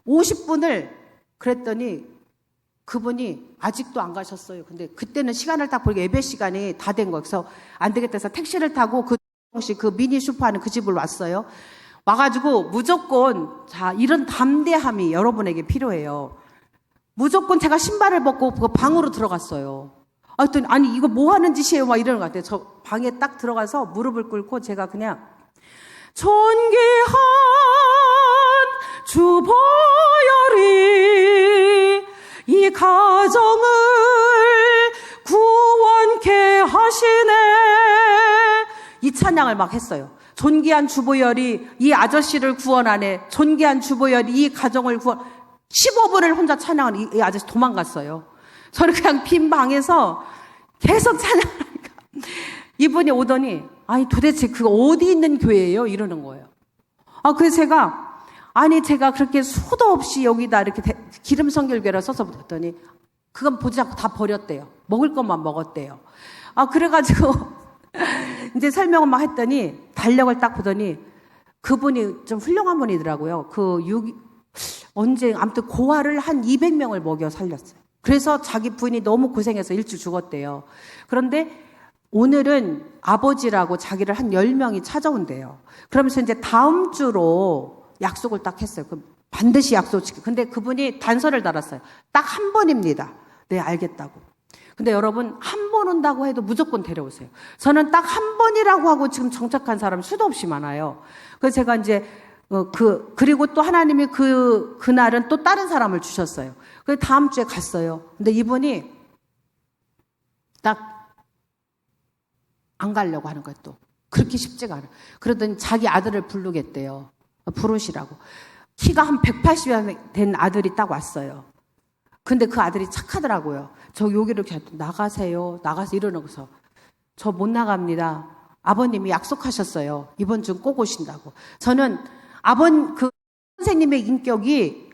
50분을 그랬더니 그분이 아직도 안 가셨어요. 근데 그때는 시간을 딱 보니까 예배 시간이 다 된 거예요. 그래서 안 되겠다 해서 택시를 타고 그 미니 슈퍼하는 그 집을 왔어요. 와가지고 무조건 자 이런 담대함이 여러분에게 필요해요. 무조건 제가 신발을 벗고 그 방으로 들어갔어요. 하여튼 아니 이거 뭐 하는 짓이에요 막 이러는 것 같아요. 저 방에 딱 들어가서 무릎을 꿇고 제가 그냥 존귀한 주보혈이 이 가정을 구원케 하시네 이 찬양을 막 했어요. 존귀한 주보혈이 이 아저씨를 구원하네. 존귀한 주보혈이 이 가정을 구원 15분을 혼자 찬양하는 이 아저씨 도망갔어요. 저를 그냥 빈 방에서 계속 찬양하니까 이분이 오더니 아니 도대체 그거 어디 있는 교회예요? 이러는 거예요. 아 그래서 제가 그렇게 수도 없이 여기다 이렇게 기름 성결교를 써서 봤더니 그건 보지 않고 다 버렸대요. 먹을 것만 먹었대요. 아 그래가지고 이제 설명을 막 했더니 달력을 딱 보더니 그분이 좀 훌륭한 분이더라고요. 언제 아무튼 고아를 한 200명을 먹여 살렸어요. 그래서 자기 부인이 너무 고생해서 일찍 죽었대요. 그런데 오늘은 아버지라고 자기를 한 10명이 찾아온대요. 그러면서 이제 다음 주로 약속을 딱 했어요. 반드시 약속 지켜. 근데 그분이 단서를 달았어요. 딱 한 번입니다. 네, 알겠다고. 근데 여러분, 한 번 온다고 해도 무조건 데려오세요. 저는 딱 한 번이라고 하고 지금 정착한 사람 수도 없이 많아요. 그래서 제가 이제 그리고 또 하나님이 그날은 또 다른 사람을 주셨어요. 그래서 다음 주에 갔어요. 근데 이분이 딱 안 가려고 하는 거예요, 또. 그렇게 쉽지가 않아요. 그러더니 자기 아들을 부르겠대요. 부르시라고. 키가 한 180이 된 아들이 딱 왔어요. 근데 그 아들이 착하더라고요. 저 여기로 이렇게 나가세요. 나가서 이러는 거서 저 못 나갑니다. 아버님이 약속하셨어요. 이번 주 꼭 오신다고. 저는 그 선생님의 인격이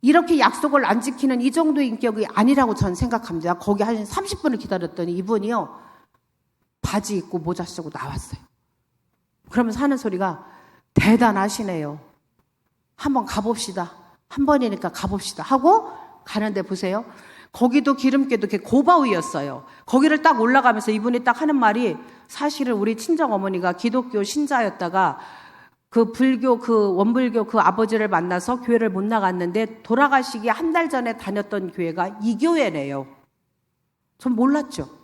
이렇게 약속을 안 지키는 이 정도의 인격이 아니라고 저는 생각합니다. 거기 한 30분을 기다렸더니 이분이요. 바지 입고 모자 쓰고 나왔어요. 그러면서 하는 소리가 대단하시네요. 한번 가봅시다. 한 번이니까 가봅시다 하고 가는데 보세요. 거기도 기름께도 이렇게 고바위였어요. 거기를 딱 올라가면서 이분이 딱 하는 말이, 사실은 우리 친정 어머니가 기독교 신자였다가 그 불교, 그 원불교 그 아버지를 만나서 교회를 못 나갔는데 돌아가시기 한 달 전에 다녔던 교회가 이 교회래요. 전 몰랐죠.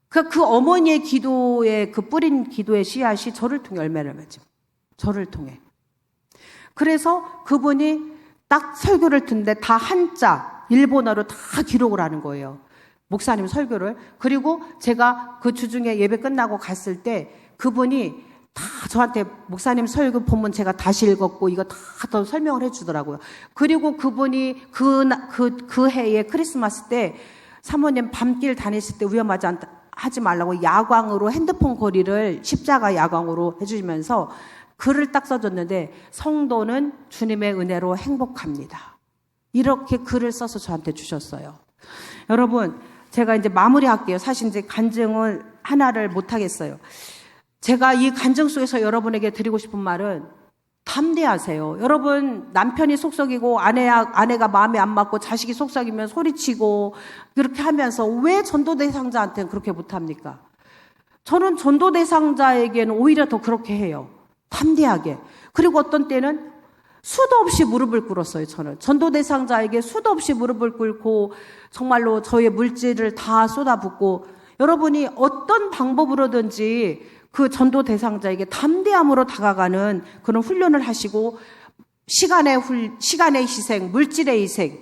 그 어머니의 기도의 그 뿌린 기도의 씨앗이 저를 통해 열매를 맺죠. 저를 통해. 그래서 그분이 딱 설교를 듣는데 다 한자, 일본어로 다 기록을 하는 거예요. 목사님 설교를. 그리고 제가 그 주중에 예배 끝나고 갔을 때 그분이 다 저한테 목사님 설교 본문 제가 다시 읽었고 이거 다 더 설명을 해주더라고요. 그리고 그분이 그 해에 크리스마스 때 사모님 밤길 다니실 때 하지 말라고 야광으로 핸드폰 거리를 십자가 야광으로 해주시면서 글을 딱 써줬는데, 성도는 주님의 은혜로 행복합니다. 이렇게 글을 써서 저한테 주셨어요. 여러분, 제가 이제 마무리할게요. 사실 이제 간증을 하나를 못하겠어요. 제가 이 간증 속에서 여러분에게 드리고 싶은 말은 담대하세요. 여러분, 남편이 속썩이고 아내가 마음에 안 맞고 자식이 속썩이면 소리치고 그렇게 하면서 왜 전도 대상자한테는 그렇게 못합니까? 저는 전도 대상자에게는 오히려 더 그렇게 해요. 담대하게. 그리고 어떤 때는 수도 없이 무릎을 꿇었어요. 저는 전도 대상자에게 수도 없이 무릎을 꿇고 정말로 저의 물질을 다 쏟아붓고, 여러분이 어떤 방법으로든지 그 전도 대상자에게 담대함으로 다가가는 그런 훈련을 하시고, 시간의 희생, 물질의 희생,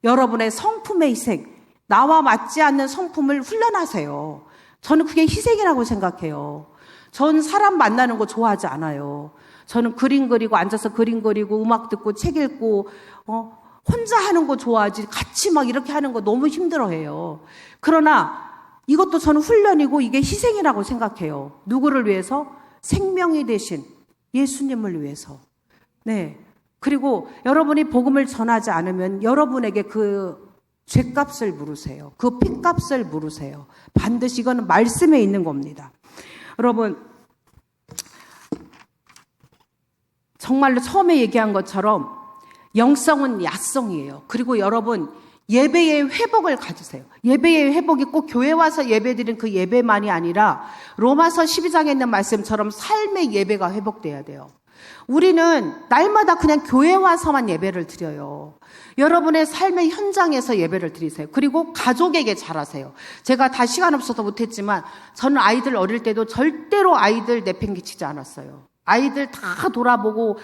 여러분의 성품의 희생, 나와 맞지 않는 성품을 훈련하세요. 저는 그게 희생이라고 생각해요. 전 사람 만나는 거 좋아하지 않아요. 저는 그림 그리고 앉아서 그림 그리고 음악 듣고 책 읽고 혼자 하는 거 좋아하지 같이 막 이렇게 하는 거 너무 힘들어해요. 그러나 이것도 저는 훈련이고 이게 희생이라고 생각해요. 누구를 위해서? 생명이 되신 예수님을 위해서. 네. 그리고 여러분이 복음을 전하지 않으면 여러분에게 그 죗값을 물으세요. 그 핏값을 물으세요. 반드시 이거는 말씀에 있는 겁니다. 여러분, 정말로 처음에 얘기한 것처럼 영성은 야성이에요. 그리고 여러분, 예배의 회복을 가지세요. 예배의 회복이 꼭 교회 와서 예배드린 그 예배만이 아니라 로마서 12장에 있는 말씀처럼 삶의 예배가 회복돼야 돼요. 우리는 날마다 그냥 교회 와서만 예배를 드려요. 여러분의 삶의 현장에서 예배를 드리세요. 그리고 가족에게 잘하세요. 제가 다 시간 없어서 못했지만 저는 아이들 어릴 때도 절대로 아이들 내팽개치지 않았어요. 아이들 다 돌아보고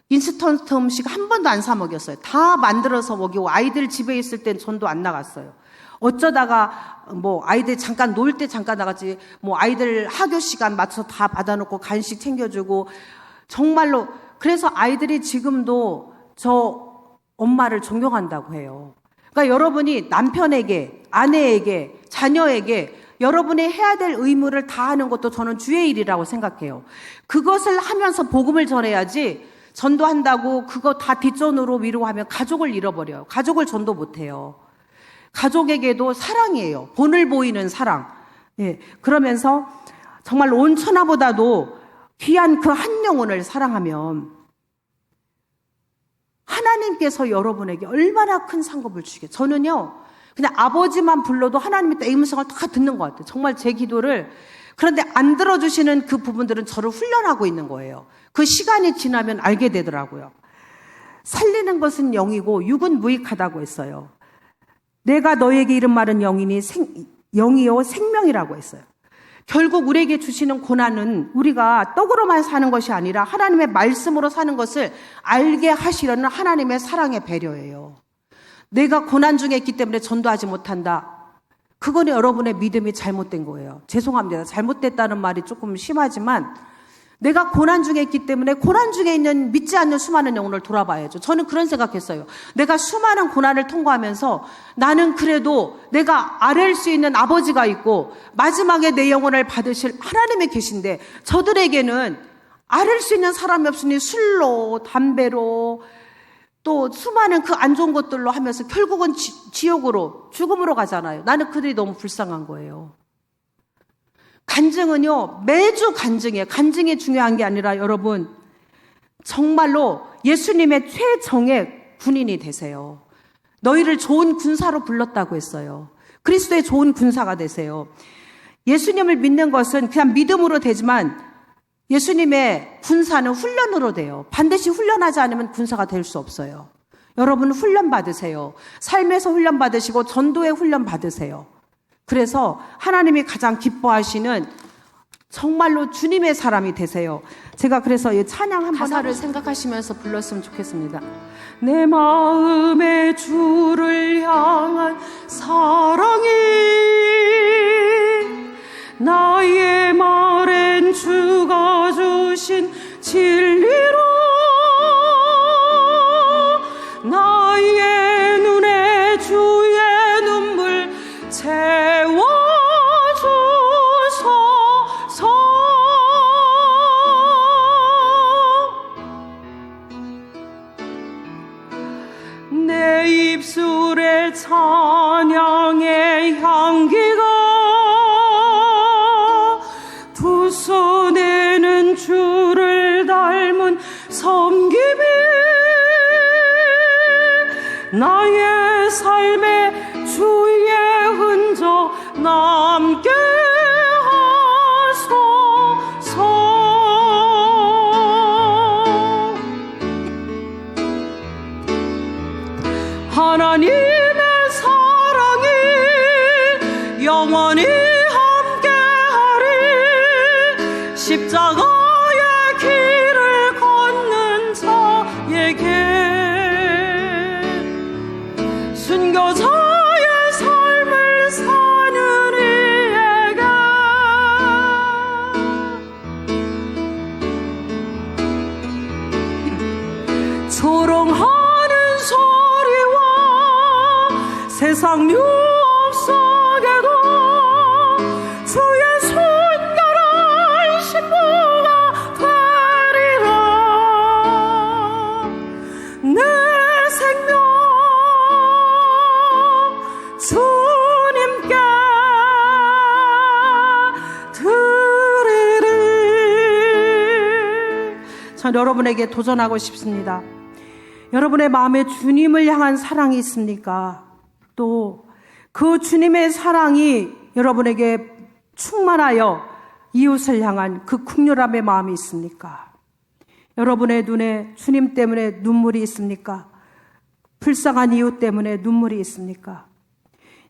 인스턴트 음식 한 번도 안 사 먹였어요. 다 만들어서 먹이고, 아이들 집에 있을 땐 전도 안 나갔어요. 어쩌다가 아이들 잠깐 놀 때 잠깐 나갔지, 아이들 학교 시간 맞춰서 다 받아놓고 간식 챙겨주고, 정말로. 그래서 아이들이 지금도 저 엄마를 존경한다고 해요. 그러니까 여러분이 남편에게, 아내에게, 자녀에게 여러분이 해야 될 의무를 다하는 것도 저는 주의 일이라고 생각해요. 그것을 하면서 복음을 전해야지, 전도한다고 그거 다 뒷전으로 미루고 하면 가족을 잃어버려요. 가족을 전도 못해요. 가족에게도 사랑이에요. 본을 보이는 사랑. 예. 그러면서 정말 온 천하보다도 귀한 그 한 영혼을 사랑하면 하나님께서 여러분에게 얼마나 큰 상급을 주게. 저는요, 그냥 아버지만 불러도 하나님의 내 음성을 다 듣는 것 같아요. 정말 제 기도를. 그런데 안 들어주시는 그 부분들은 저를 훈련하고 있는 거예요. 그 시간이 지나면 알게 되더라고요. 살리는 것은 영이고 육은 무익하다고 했어요. 내가 너에게 이른 말은 영이요 생명이라고 했어요. 결국 우리에게 주시는 고난은 우리가 떡으로만 사는 것이 아니라 하나님의 말씀으로 사는 것을 알게 하시려는 하나님의 사랑의 배려예요. 내가 고난 중에 있기 때문에 전도하지 못한다. 그거는 여러분의 믿음이 잘못된 거예요. 죄송합니다. 잘못됐다는 말이 조금 심하지만, 내가 고난 중에 있기 때문에 고난 중에 있는 믿지 않는 수많은 영혼을 돌아봐야죠. 저는 그런 생각했어요. 내가 수많은 고난을 통과하면서 나는 그래도 내가 아랠 수 있는 아버지가 있고 마지막에 내 영혼을 받으실 하나님이 계신데, 저들에게는 아랠 수 있는 사람이 없으니 술로, 담배로, 또 수많은 그 안 좋은 것들로 하면서 결국은 지옥으로, 죽음으로 가잖아요. 나는 그들이 너무 불쌍한 거예요. 간증은요, 매주 간증이에요. 간증이 중요한 게 아니라 여러분, 정말로 예수님의 최정예 군인이 되세요. 너희를 좋은 군사로 불렀다고 했어요. 그리스도의 좋은 군사가 되세요. 예수님을 믿는 것은 그냥 믿음으로 되지만 예수님의 군사는 훈련으로 돼요. 반드시 훈련하지 않으면 군사가 될 수 없어요. 여러분 훈련 받으세요. 삶에서 훈련 받으시고 전도에 훈련 받으세요. 그래서 하나님이 가장 기뻐하시는 정말로 주님의 사람이 되세요. 제가 그래서 이 찬양 한번 가사를 생각하시면서 불렀으면 좋겠습니다. 내 마음의 주를 향한 사랑이 나의 말엔 주가 주신 진리로 나의 눈에 주의 눈물 채워주소서. 내 입술에 찬양의 향기가 부서내는 주를 닮은 섬김이 나의 삶에 주의 흔적 남게 하소서. 하나님의 사랑이 영원히 함께하리. 십자가의 길을 걷는 자에게 순교자의 삶을 사는 이에게 조롱하는 소리와 세상 유혹 속에도 주의 순결한 신부가 되리라. 내 생명 주님께 드리리. 전 여러분에게 도전하고 싶습니다. 여러분의 마음에 주님을 향한 사랑이 있습니까? 또 그 주님의 사랑이 여러분에게 충만하여 이웃을 향한 그 긍휼함의 마음이 있습니까? 여러분의 눈에 주님 때문에 눈물이 있습니까? 불쌍한 이웃 때문에 눈물이 있습니까?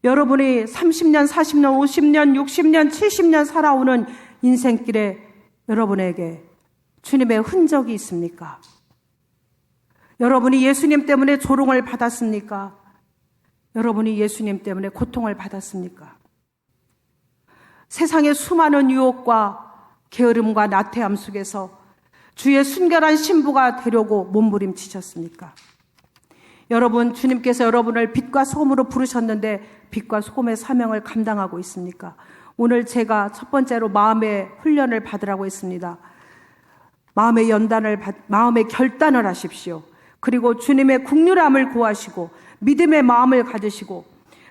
여러분이 30년, 40년, 50년, 60년, 70년 살아오는 인생길에 여러분에게 주님의 흔적이 있습니까? 여러분이 예수님 때문에 조롱을 받았습니까? 여러분이 예수님 때문에 고통을 받았습니까? 세상의 수많은 유혹과 게으름과 나태함 속에서 주의 순결한 신부가 되려고 몸부림치셨습니까? 여러분, 주님께서 여러분을 빛과 소금으로 부르셨는데 빛과 소금의 사명을 감당하고 있습니까? 오늘 제가 첫 번째로 마음의 훈련을 받으라고 했습니다. 마음의 결단을 하십시오. 그리고 주님의 긍휼함을 구하시고 믿음의 마음을 가지시고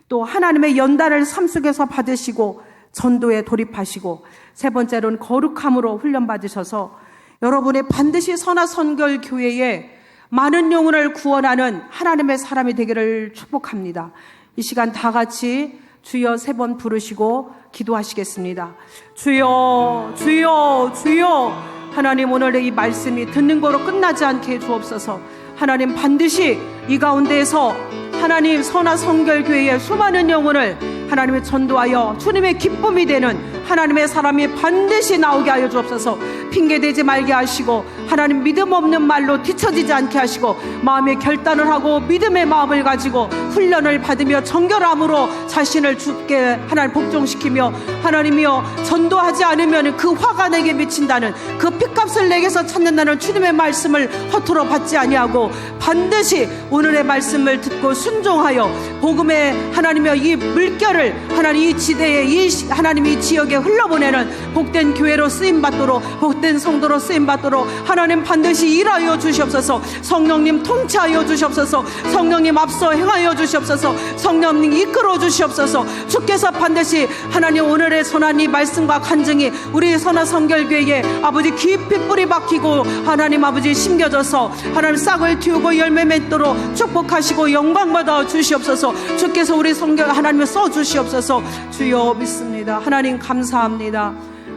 또 하나님의 연단을 삶 속에서 받으시고 전도에 돌입하시고 세 번째로는 거룩함으로 훈련받으셔서 여러분의 반드시 선화선결 교회에 많은 영혼을 구원하는 하나님의 사람이 되기를 축복합니다. 이 시간 다 같이 주여 3번 부르시고 기도하시겠습니다. 주여, 주여, 주여. 하나님, 오늘의 이 말씀이 듣는 거로 끝나지 않게 해 주옵소서. 하나님, 반드시 이 가운데에서 하나님 선화선결교회의 수많은 영혼을 하나님의 전도하여 주님의 기쁨이 되는 하나님의 사람이 반드시 나오게 하여 주옵소서. 핑계대지 말게 하시고 하나님 믿음 없는 말로 뒤처지지 않게 하시고 마음의 결단을 하고 믿음의 마음을 가지고 훈련을 받으며 정결함으로 자신을 주께 하나님 복종시키며 하나님이여 전도하지 않으면 그 화가 내게 미친다는 그 핏값을 내게서 찾는다는 주님의 말씀을 허투루 받지 아니하고 반드시 오늘의 말씀을 듣고 순종하여 복음의 하나님이여 이 물결을 하나님 이 지대에 이 하나님 이 지역에 흘러보내는 복된 교회로 쓰임받도록 못된 성도로 쓰임받도록 하나님 반드시 일하여 주시옵소서. 성령님 통치하여 주시옵소서. 성령님 앞서 행하여 주시옵소서. 성령님 이끌어 주시옵소서. 주께서 반드시 하나님 오늘의 선한 이 말씀과 간증이 우리 선화성결교회에 아버지 깊이 뿌리 박히고 하나님 아버지 심겨져서 하나님 싹을 틔우고 열매 맺도록 축복하시고 영광받아 주시옵소서. 주께서 우리 성결 하나님을 써 주시옵소서. 주여 믿습니다. 하나님 감사합니다.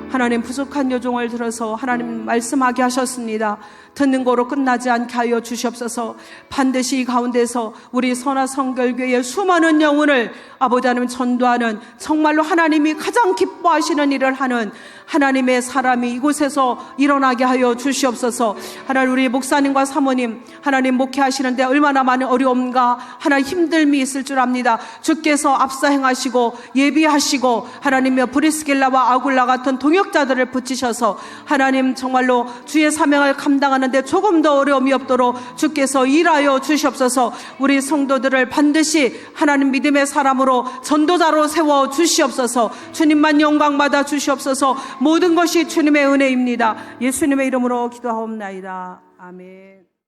하나님 부족한 요종을 들어서 하나님 말씀하게 하셨습니다. 듣는 거로 끝나지 않게 하여 주시옵소서. 반드시 이 가운데서 우리 선화성결교회의 수많은 영혼을 아버지 하나님 전도하는 정말로 하나님이 가장 기뻐하시는 일을 하는 하나님의 사람이 이곳에서 일어나게 하여 주시옵소서. 하나님 우리 목사님과 사모님 하나님 목회하시는데 얼마나 많은 어려움과 하나님 힘듦이 있을 줄 압니다. 주께서 앞서 행하시고 예비하시고 하나님의 브리스길라와 아굴라 같은 동역자들을 붙이셔서 하나님 정말로 주의 사명을 감당하는데 조금 더 어려움이 없도록 주께서 일하여 주시옵소서. 우리 성도들을 반드시 하나님 믿음의 사람으로 전도자로 세워 주시옵소서. 주님만 영광받아 주시옵소서. 모든 것이 주님의 은혜입니다. 예수님의 이름으로 기도하옵나이다. 아멘.